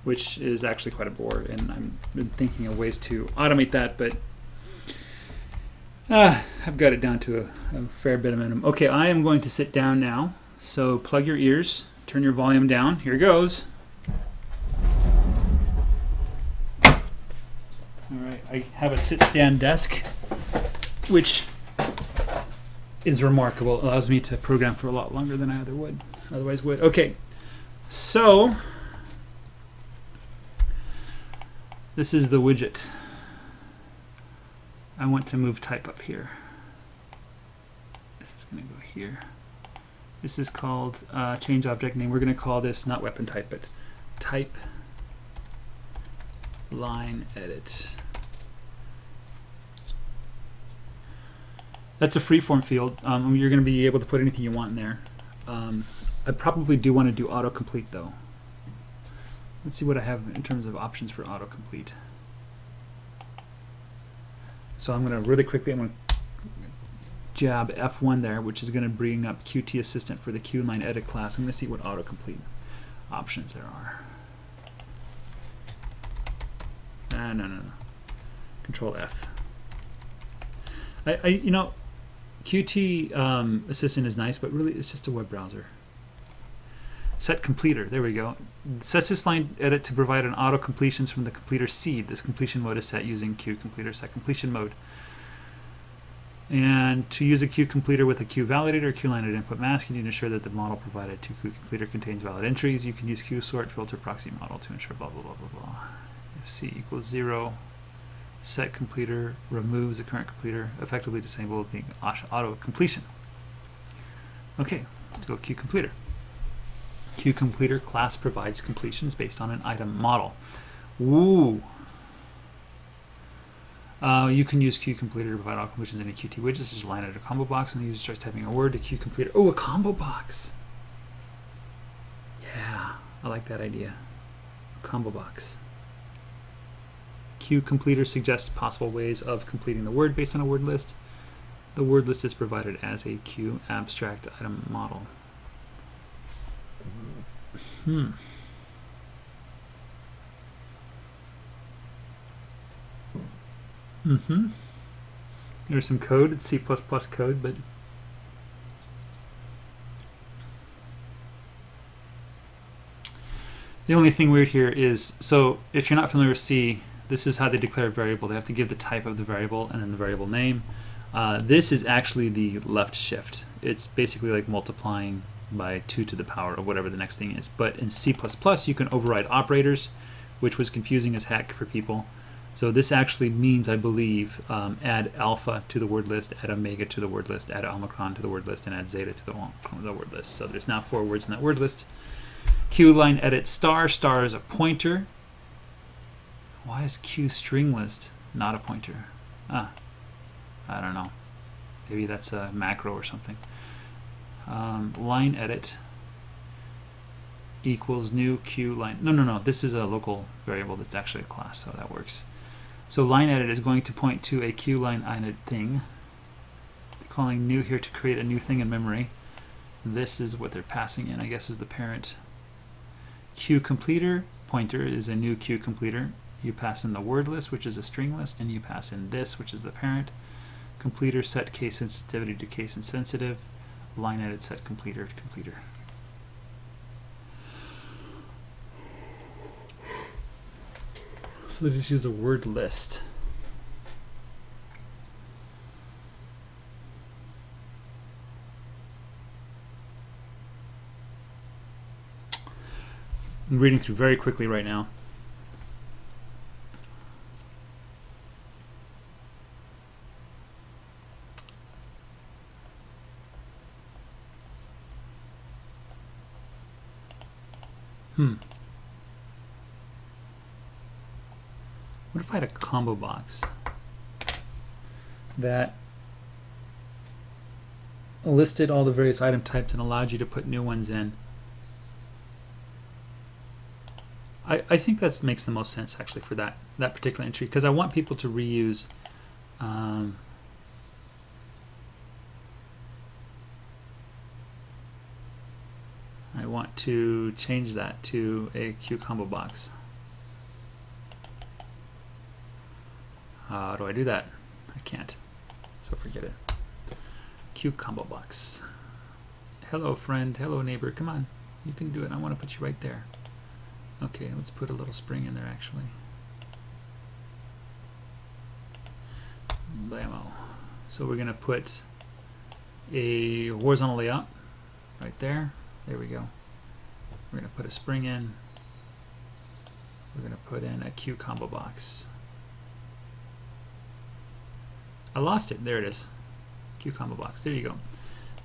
which is actually quite a bore, and I've been thinking of ways to automate that, but I've got it down to a fair bit of minimum. Okay, I am going to sit down now, so plug your ears, turn your volume down. Here goes. All right, I have a sit-stand desk, which is remarkable. It allows me to program for a lot longer than I otherwise would. Okay, so this is the widget. I want to move type up here. This is going to go here. This is called change object name. We're going to call this not weapon type, but type LineEdit. That's a freeform field. You're going to be able to put anything you want in there. I probably do want to do autocomplete though. Let's see what I have in terms of options for autocomplete. So I'm going to really quickly, I'm going to jab F1 there, which is going to bring up Qt Assistant for the QLineEdit class. I'm going to see what autocomplete options there are. No. Control F. You know, Qt Assistant is nice, but really it's just a web browser. Set completer, there we go. Sets this LineEdit to provide an auto completions from the completer seed. This completion mode is set using QCompleter set completion mode. And to use a QCompleter with a QValidator, QLineEdit input mask, you need to ensure that the model provided to QCompleter contains valid entries. You can use QSort filter proxy model to ensure blah blah blah blah blah. If C equals 0, set completer removes the current completer, effectively disabling auto completion. Okay, let's go QCompleter. QCompleter class provides completions based on an item model. Ooh. You can use QCompleter to provide all completions in a Qt widget, such as LineEdit or ComboBox, and the user starts typing a word to QCompleter. Oh, a ComboBox. Yeah, I like that idea. ComboBox. QCompleter suggests possible ways of completing the word based on a word list. The word list is provided as a QAbstract item model. There's some code. It's C++ code, but the only thing weird here is, so if you're not familiar with C, this is how they declare a variable. They have to give the type of the variable and then the variable name. This is actually the left shift. It's basically like multiplying by 2 to the power of whatever the next thing is. But in C++, you can override operators, which was confusing as heck for people. So this actually means, I believe, add alpha to the word list, add omega to the word list, add omicron to the word list, and add zeta to the word list. So there's now 4 words in that word list. Q LineEdit star. Star is a pointer. Why is Q string list not a pointer? I don't know. Maybe that's a macro or something. LineEdit equals new Q line. No. This is a local variable that's actually a class, so that works. So LineEdit is going to point to a Q LineEdit thing. They're calling new here to create a new thing in memory. This is what they're passing in, I guess, is the parent. Q completer pointer is a new Q completer. You pass in the word list, which is a string list, and you pass in this, which is the parent. Completer set case sensitivity to case insensitive. LineEdit set completer to completer. So they just use the word list. I'm reading through very quickly right now. What if I had a combo box that listed all the various item types and allowed you to put new ones in? I think that makes the most sense actually for that particular entry, because I want people to reuse I want to change that to a Q combo box. How do I do that? I can't, so forget it. Q combo box. Hello friend, hello neighbor, come on, you can do it. I want to put you right there. Okay, let's put a little spring in there actually. Blammo. So we're going to put a horizontal layout right there. There we go. We're going to put a spring in. We're going to put in a Q combo box. I lost it. There it is. Q combo box. There you go.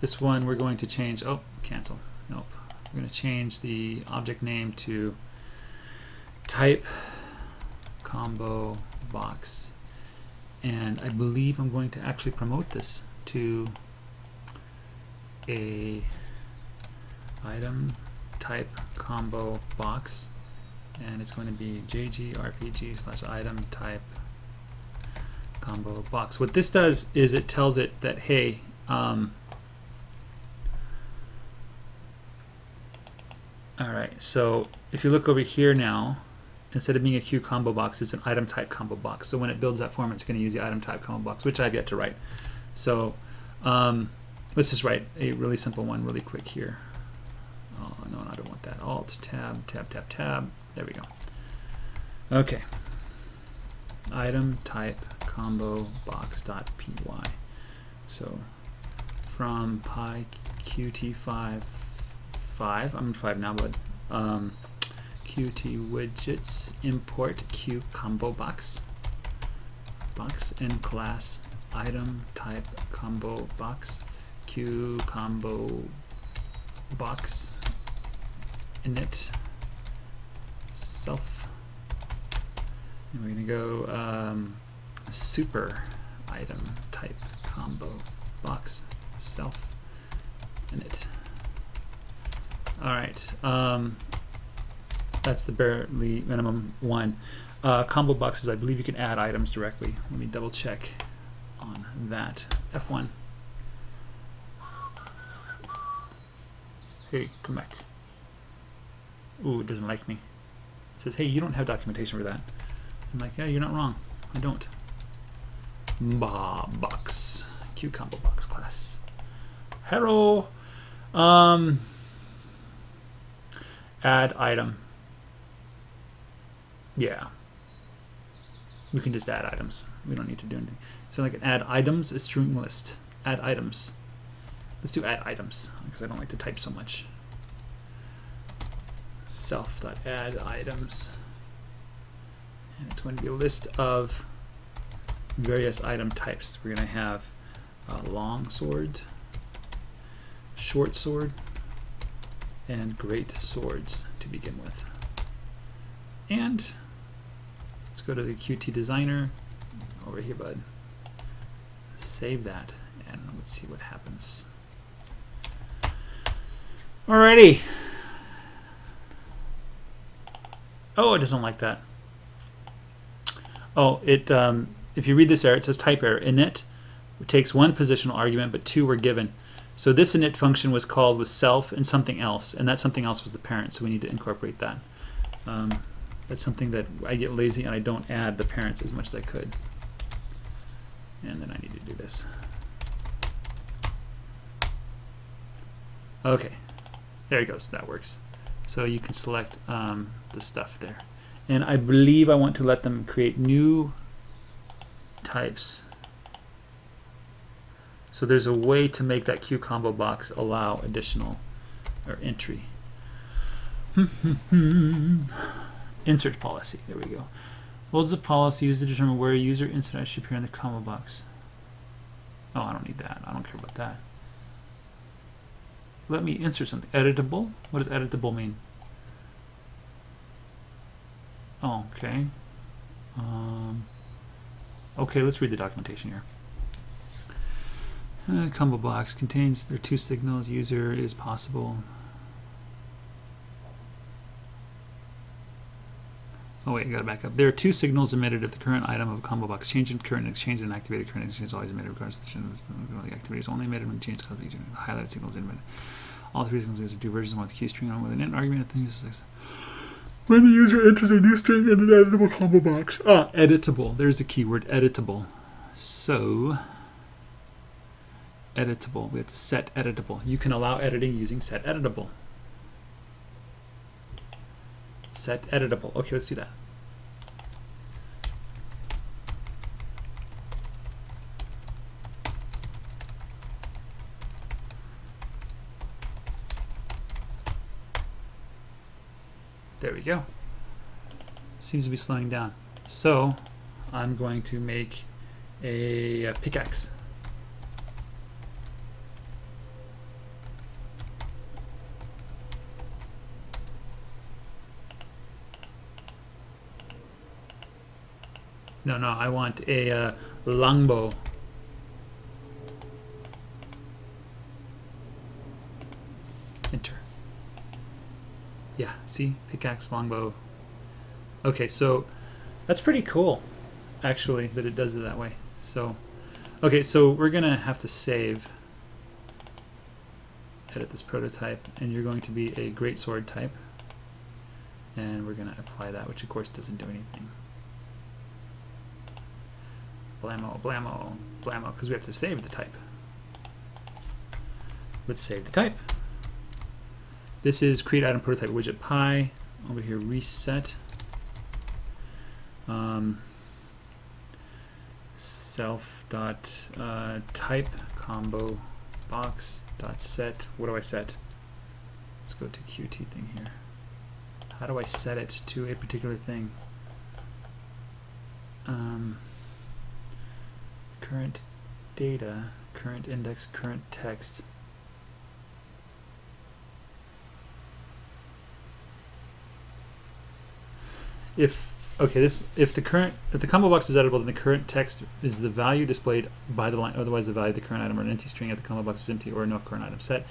This one we're going to change. Oh, cancel. Nope. We're going to change the object name to type combo box, and I believe I'm going to actually promote this to a item type combo box, and it's going to be JGRPG/item type combo box. What this does is it tells it that, hey, alright, so if you look over here now, instead of being a Q combo box, it's an item type combo box. So when it builds that form, it's going to use the item type combo box, which I've yet to write. So let's just write a really simple one really quick here. Oh, no, I don't want that. Alt, tab, tab, tab, tab. There we go. Okay. Item type combo box.py. So from PyQt 5, I'm in 5 now, but Qt widgets import Q combo box in class item type combo box Q combo box init self, and we're gonna go super item type combo box self init. All right. That's the barely minimum one. Combo boxes, I believe you can add items directly. Let me double check on that. F1. Hey, come back. Ooh, it doesn't like me. It says, hey, you don't have documentation for that. I'm like, yeah, you're not wrong. I don't. ComboBox, ComboBox class. Hello. Add item. Yeah. We can just add items. We don't need to do anything. So I can add items, a string list. Add items. Let's do add items because I don't like to type so much. Self.add items. And it's going to be a list of various item types. We're going to have a long sword, short sword, and great swords to begin with. And let's go to the Qt designer over here, bud. Save that, and let's see what happens. Alrighty. Oh, it doesn't like that. Oh, it. If you read this error, it says type error. Init takes one positional argument, but two were given. So this init function was called with self and something else, and that something else was the parent. So we need to incorporate that. That's something that I get lazy and I don't add the parents as much as I could. And then I need to do this. Okay, there it goes. That works. So you can select the stuff there. And I believe I want to let them create new types. So there's a way to make that ComboBox allow additional or entry. Insert policy. There we go. Holds the policy used to determine where a user insert should appear in the ComboBox. Oh, I don't need that. I don't care about that. Let me insert something. Editable? What does editable mean? Oh, okay. Okay, let's read the documentation here. ComboBox contains there are two signals. User is possible. Oh wait, I gotta back up. There are two signals emitted if the current item of a ComboBox change in current exchange and activated current exchange is always emitted regardless of the activity is only emitted when the change causes the highlighted signals emitted. All three signals are two versions of the Q string on with an int argument. When the user enters a new string in an editable ComboBox. Ah, editable. There's the keyword editable. So editable. We have to set editable. You can allow editing using set editable. Set editable. Okay, let's do that. There we go. Seems to be slowing down. So I'm going to make a pickaxe. No, I want a longbow. Enter. Yeah, see? Pickaxe, longbow. Okay, so that's pretty cool, actually, that it does it that way. So, okay, so we're going to have to save, edit this prototype, and you're going to be a greatsword type. And we're going to apply that, which of course doesn't do anything. Blammo, blammo, blammo, because we have to save the type. Let's save the type. This is create item prototype widget pi. Over here, reset. Self dot type combo box dot set. What do I set? Let's go to Qt thing here. How do I set it to a particular thing? Current data, current index, current text. If the ComboBox is editable, then the current text is the value displayed by the line. Otherwise, the value of the current item or an empty string at the ComboBox is empty or no current item set.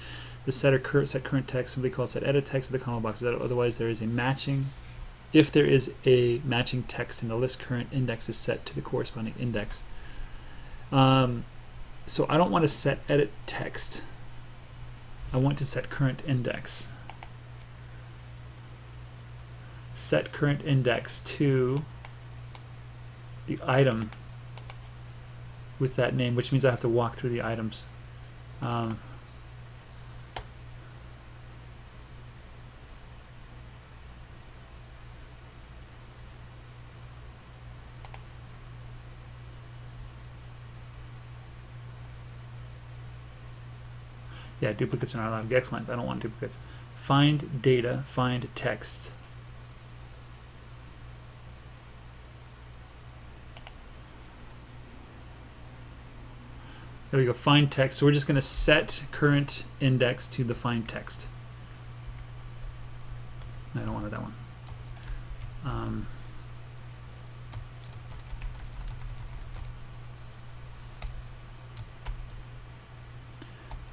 The set current text simply calls set edit text of the ComboBox. Otherwise, there is a matching. If there is a matching text in the list, current index is set to the corresponding index. So I don't want to set edit text. I want to set current index. Set current index to the item with that name, which means I have to walk through the items. Yeah, duplicates are not allowed. Excellent. I don't want duplicates. Find data, find text. There we go, find text. So we're just going to set current index to the find text. I don't want that one.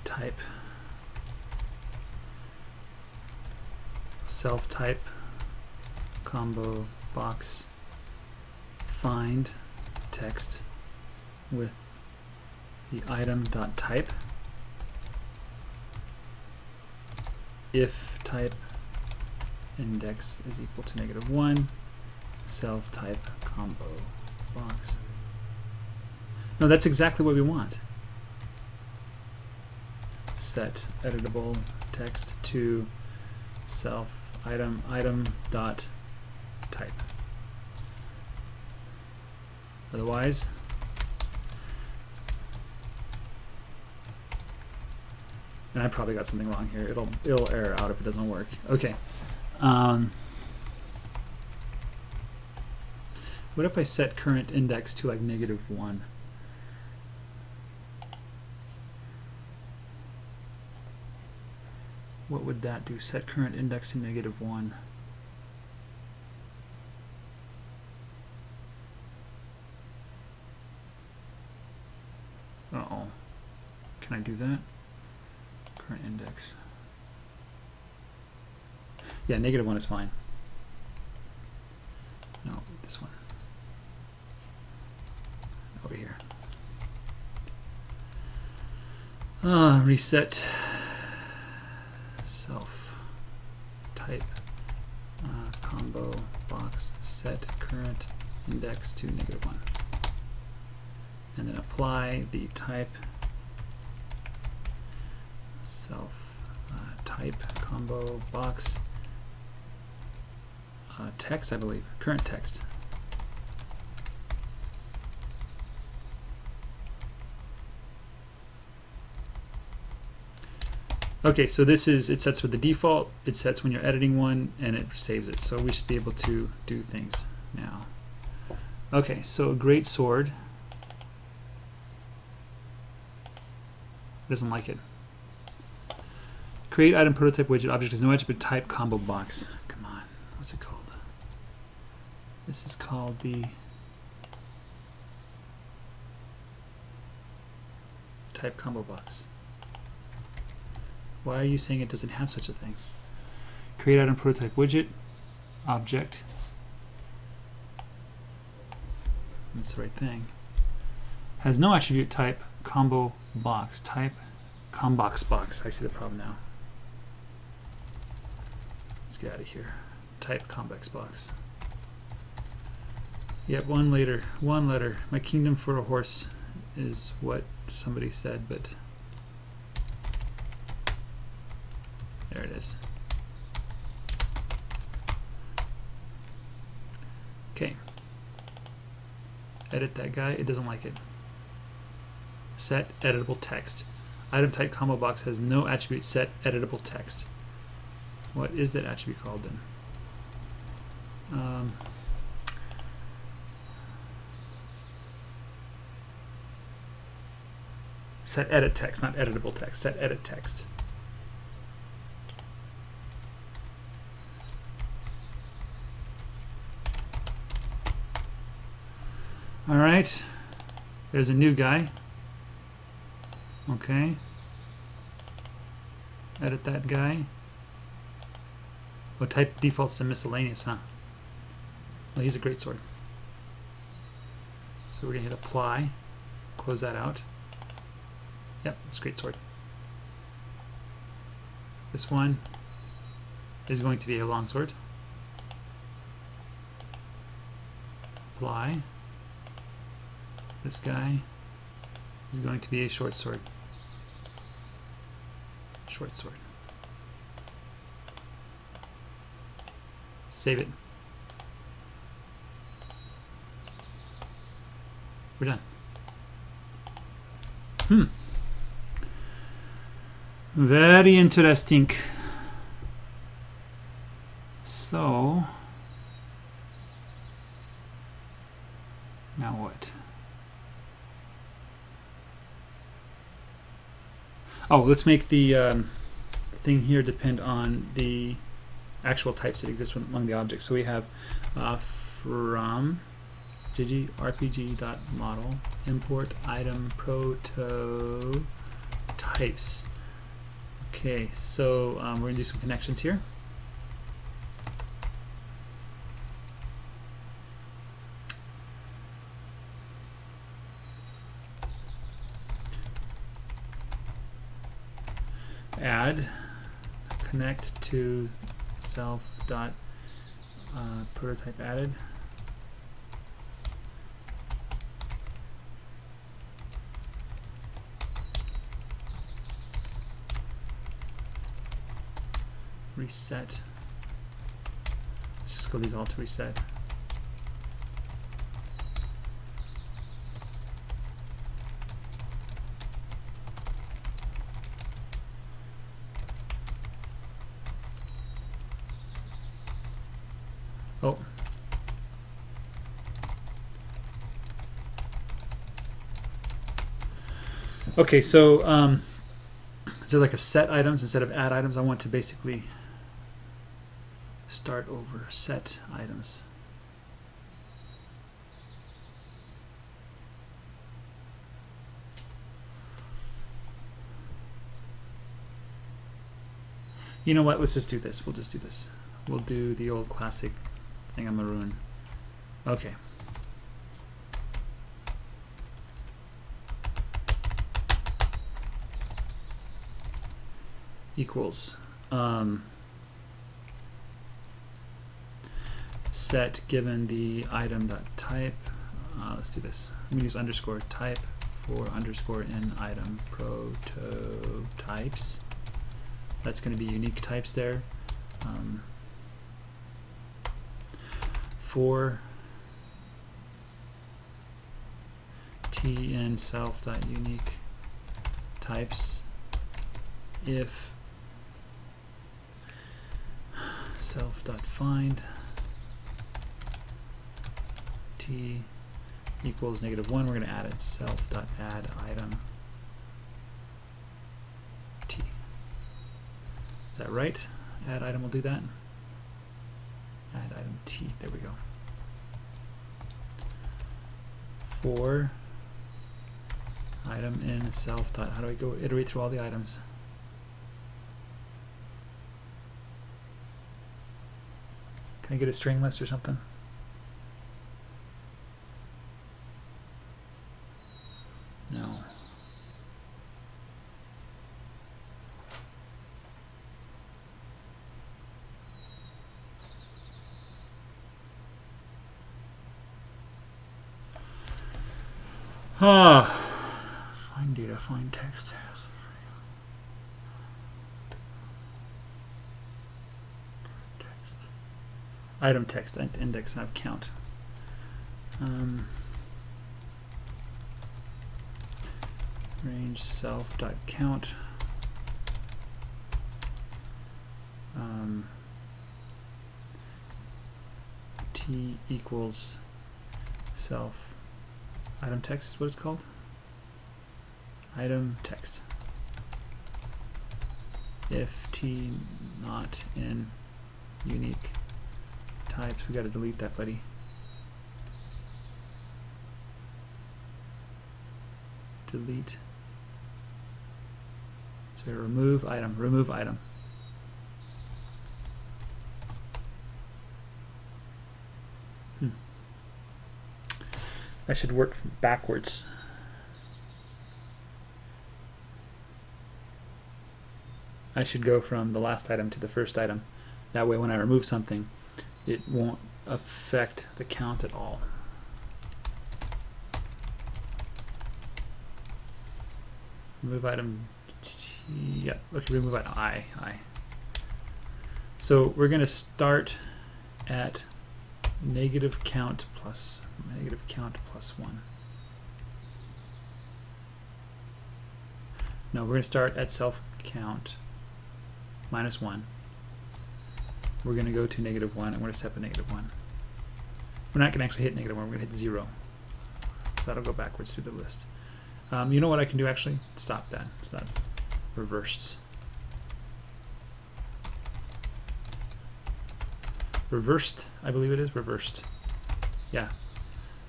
Type. Self type. ComboBox. Find text with the item.type. If type index is equal to -1, self type ComboBox. No, that's exactly what we want. Set editable text to self item dot type. Otherwise, and I probably got something wrong here. It'll error out if it doesn't work. Okay. What if I set current index to like -1? What would that do? Set current index to -1. Uh-oh. Can I do that? Current index. Yeah, -1 is fine. No, this one. Over here. Reset self type ComboBox set current index to -1. And then apply the type self type ComboBox text, I believe, current text. Okay, so this is, it sets with the default, it sets when you're editing one, and it saves it. So we should be able to do things now. Okay, so a great sword. Doesn't like it. Create item prototype widget object is no attribute type ComboBox. Come on, what's it called? This is called the type ComboBox. Why are you saying it doesn't have such a thing? Create item prototype widget object. That's the right thing. Has no attribute type ComboBox. Type ComboBox. I see the problem now. Let's get out of here. Type ComboBox. Yep, one letter. My kingdom for a horse is what somebody said, but there it is. Okay. Edit that guy. It doesn't like it. Set editable text. Item type ComboBox has no attribute set editable text. What is that attribute called then? Set edit text, not editable text. Set edit text. All right, there's a new guy. Okay. Edit that guy. Well, type defaults to miscellaneous, huh? Well, he's a great sword. So we're gonna hit apply, close that out. Yep, it's a great sword. This one is going to be a longsword. Apply. This guy is going to be a short sort. Short sort. Save it. We're done. Very interesting. So now what? Oh, let's make the thing here depend on the actual types that exist among the objects. So we have from JGRPG.model import item prototypes. Okay, so we're going to do some connections here. Add connect to self dot prototype added. Reset. Let's just go these all to reset. Oh. Okay, so is there like a set items instead of add items? I want to basically start over set items. You know what? Let's just do this. We'll just do this. We'll do the old classic thingamaroon. Okay. Equals set given the item dot type. Let's do this. I'm going to use underscore type for underscore in item prototypes. That's going to be unique types there. For t in self dot unique types if self dot find t equals -1, we're going to add it self dot add item t. Is that right? Add item will do that. Add item t. There we go. For item in self dot. How do I go iterate through all the items? Can I get a string list or something? No. Find data, find text. Text. Item text, index, and count. Range self dot count. T equals self. Item text is what it's called. Item text. If t not in unique types, we got to delete that, buddy. Delete. So remove item. Remove item. I should work backwards. I should go from the last item to the first item. That way when I remove something, it won't affect the count at all. Remove item T. Yeah, okay, remove item I. So we're going to start at negative count plus 1. No, we're going to start at self count minus 1. We're going to go to -1, and we're going to step at -1. We're not going to actually hit -1, we're going to hit 0. So that'll go backwards through the list. You know what I can do actually? Stop that. So that's reversed. Reversed, I believe it is. Reversed. Yeah.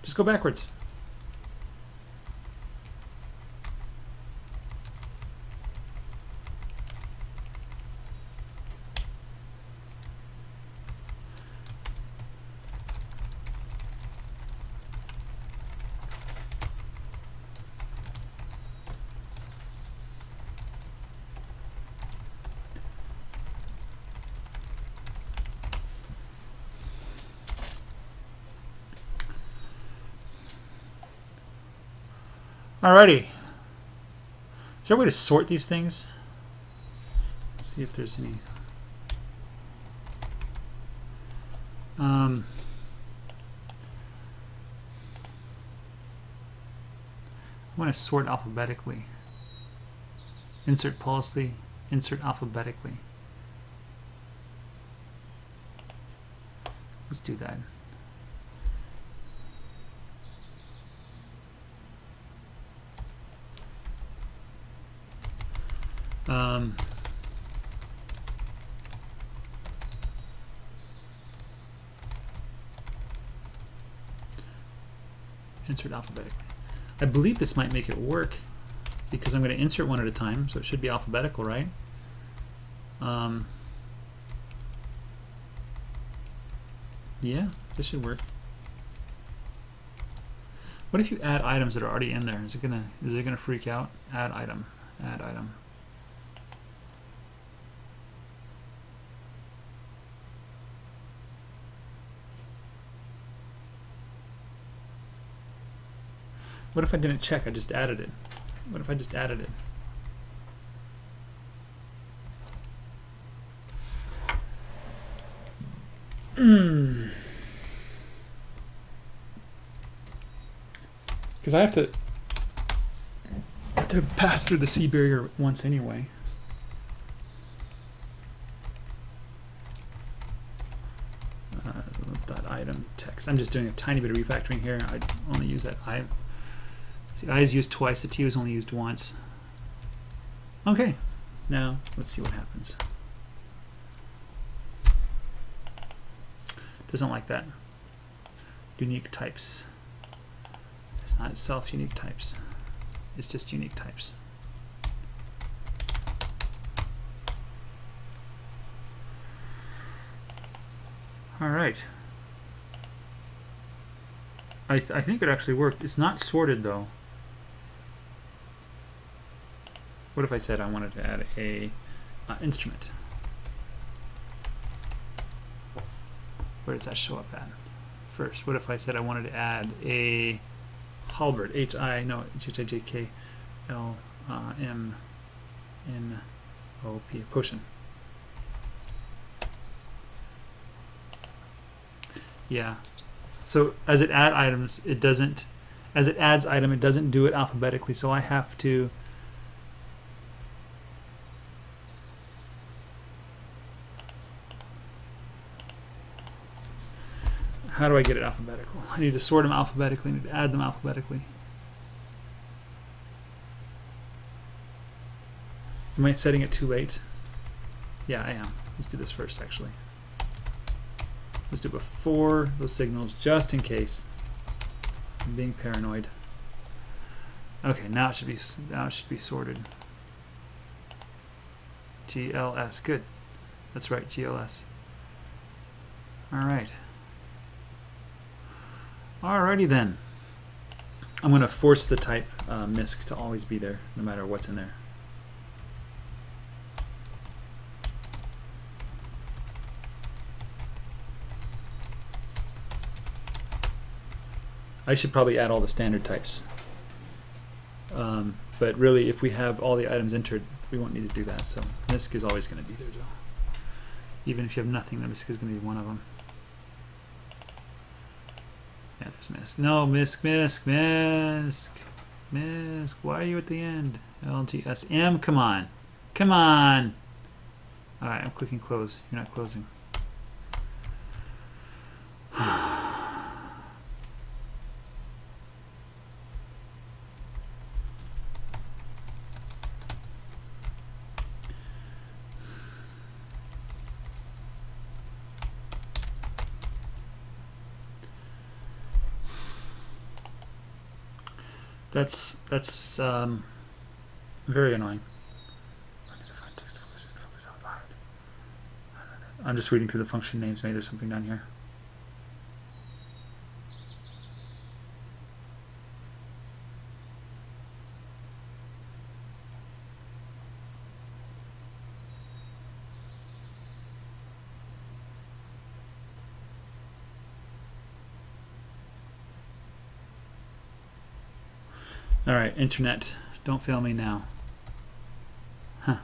Just go backwards. Alrighty. Is there a way to sort these things? Let's see if there's any. I want to sort alphabetically. Insert policy, insert alphabetically. Let's do that. Insert alphabetically. I believe this might make it work because I'm going to insert one at a time, so it should be alphabetical, right? Yeah, this should work. What if you add items that are already in there? Is it gonna freak out? Add item. Add item. What if I didn't check? I just added it. What if I just added it? Because I have to pass through the C barrier once anyway. Dot item text. I'm just doing a tiny bit of refactoring here. I only use that I. See, I is used twice. The T was only used once. Okay, now let's see what happens. Doesn't like that. Unique types. It's not itself unique types. It's just unique types. All right. I think it actually worked. It's not sorted though. What if I said I wanted to add a instrument? Where does that show up at? First, what if I said I wanted to add a halberd? H-I-J-K-L-M-N-O-P, potion. Yeah. So as it adds items, it doesn't. As it adds item, it doesn't do it alphabetically. So I have to. How do I get it alphabetical? I need to sort them alphabetically. I need to add them alphabetically. Am I setting it too late? Yeah, I am. Let's do this first, actually. Let's do before those signals, just in case. I'm being paranoid. Okay, now it should be sorted. GLS, good. That's right, GLS. All right. Alrighty then. I'm going to force the type MISC to always be there, no matter what's in there. I should probably add all the standard types. But really, if we have all the items entered, we won't need to do that. So misc is always going to be there, Joe. Even if you have nothing, the misc is going to be one of them. Yeah, there's misc. No, misc. Misc, why are you at the end? LGSM, come on. Come on. All right, I'm clicking close. You're not closing. That's very annoying. I'm just reading through the function names. Maybe there's something down here. All right, internet, don't fail me now. Huh.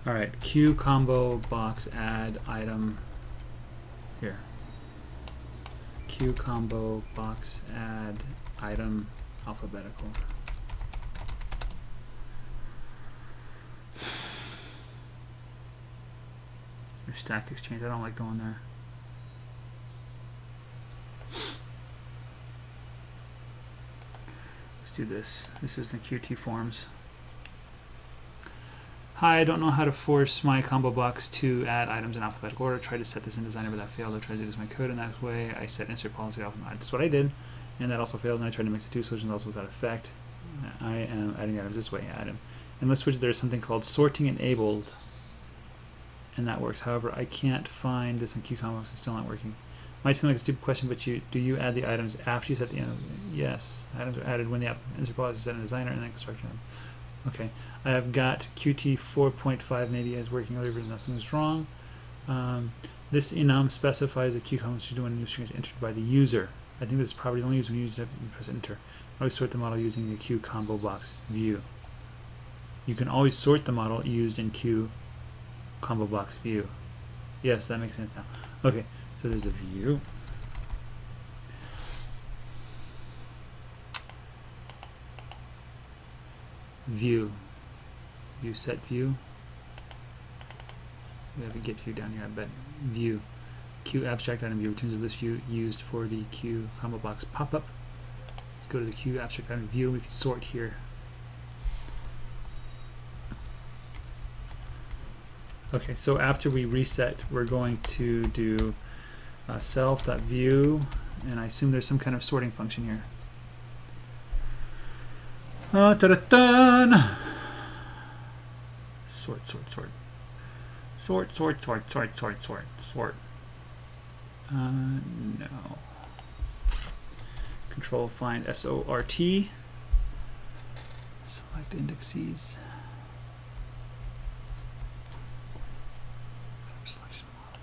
All right, ComboBox add item here. ComboBox add item alphabetical. Stack Exchange, I don't like going there. Let's do this. This is the Qt forms. Hi, I don't know how to force my ComboBox to add items in alphabetical order. I tried to set this in Designer, but that failed. I tried to do this in my code in that way. I set insert policy alphabetical. That's what I did, and that also failed. And I tried to mix the two solutions also without effect. I am adding items this way. Add them. In this switch, there's something called sorting enabled. And that works. However, I can't find this in ComboBox. It's still not working. Might seem like a stupid question, but do you add the items after you set the end? Yes, items are added when the insert policy is set in Designer and then construction. Okay, I have got Qt 4.5 maybe is working earlier, but nothing's wrong. This enum specifies that ComboBox should do when a new string is entered by the user. I think this is probably only used when you press enter. Always sort the model using the ComboBox view. You can always sort the model used in ComboBox view. Yes, that makes sense now. Okay, so there's a view. View set view. We have a get view down here, I bet. View. Q abstract item view returns a list view used for the ComboBox pop-up. Let's go to the Q abstract item view. We can sort here. Okay, so after we reset, we're going to do self.view, and I assume there's some kind of sorting function here. Sort. No. Control find SORT. Select indexes.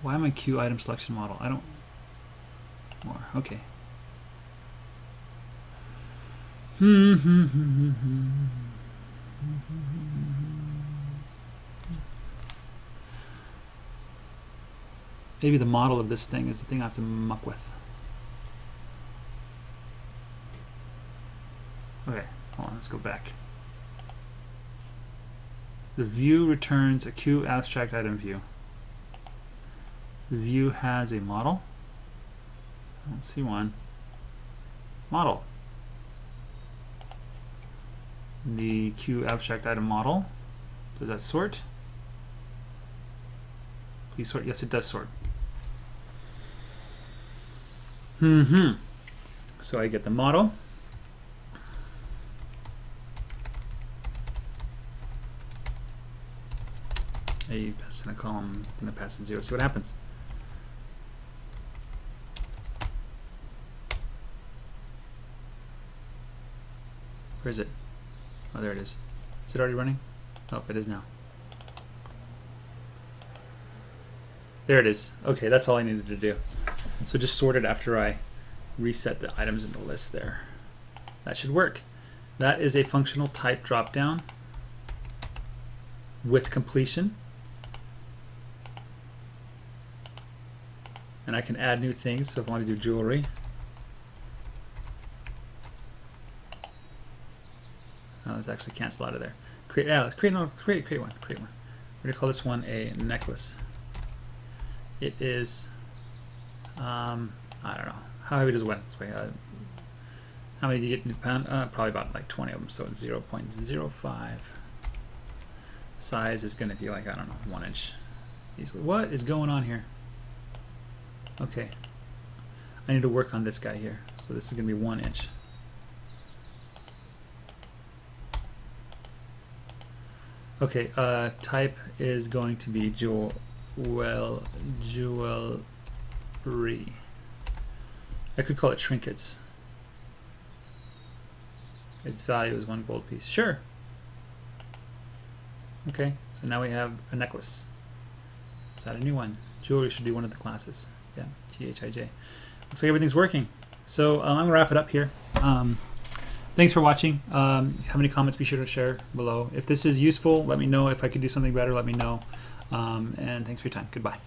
Why am I Q item selection model? I don't. More. Okay. Maybe the model of this thing is the thing I have to muck with. Okay, hold on, let's go back. The view returns a Q abstract item view. The view has a model. I don't see one. Model. The Q abstract item model. Does that sort? Please sort. Yes, it does sort. So I get the model. A pass in a column, I'm going to pass in 0. See what happens. Where is it? Oh, there it is. Is it already running? Oh, it is now. There it is. Okay, that's all I needed to do. So just sort it after I reset the items in the list there. That should work. That is a functional type dropdown with completion. And I can add new things. So if I want to do jewelry, oh, let's actually cancel out of there. Let's create one. We're going to call this one a necklace. It is, I don't know, how heavy does it weigh? How many do you get in pound? Probably about like 20 of them, so it's 0.05. Size is going to be like, I don't know, 1 inch. Easily. What is going on here? Okay, I need to work on this guy here. So this is going to be 1 inch. Okay, type is going to be jewelry. I could call it trinkets. Its value is 1 gold piece. Sure. Okay, so now we have a necklace. Let's add a new one. Jewelry should be one of the classes. Yeah, GHIJ. Looks like everything's working. So I'm gonna wrap it up here. Thanks for watching. If you have any comments, be sure to share below. If this is useful, let me know. If I could do something better, let me know. And thanks for your time. Goodbye.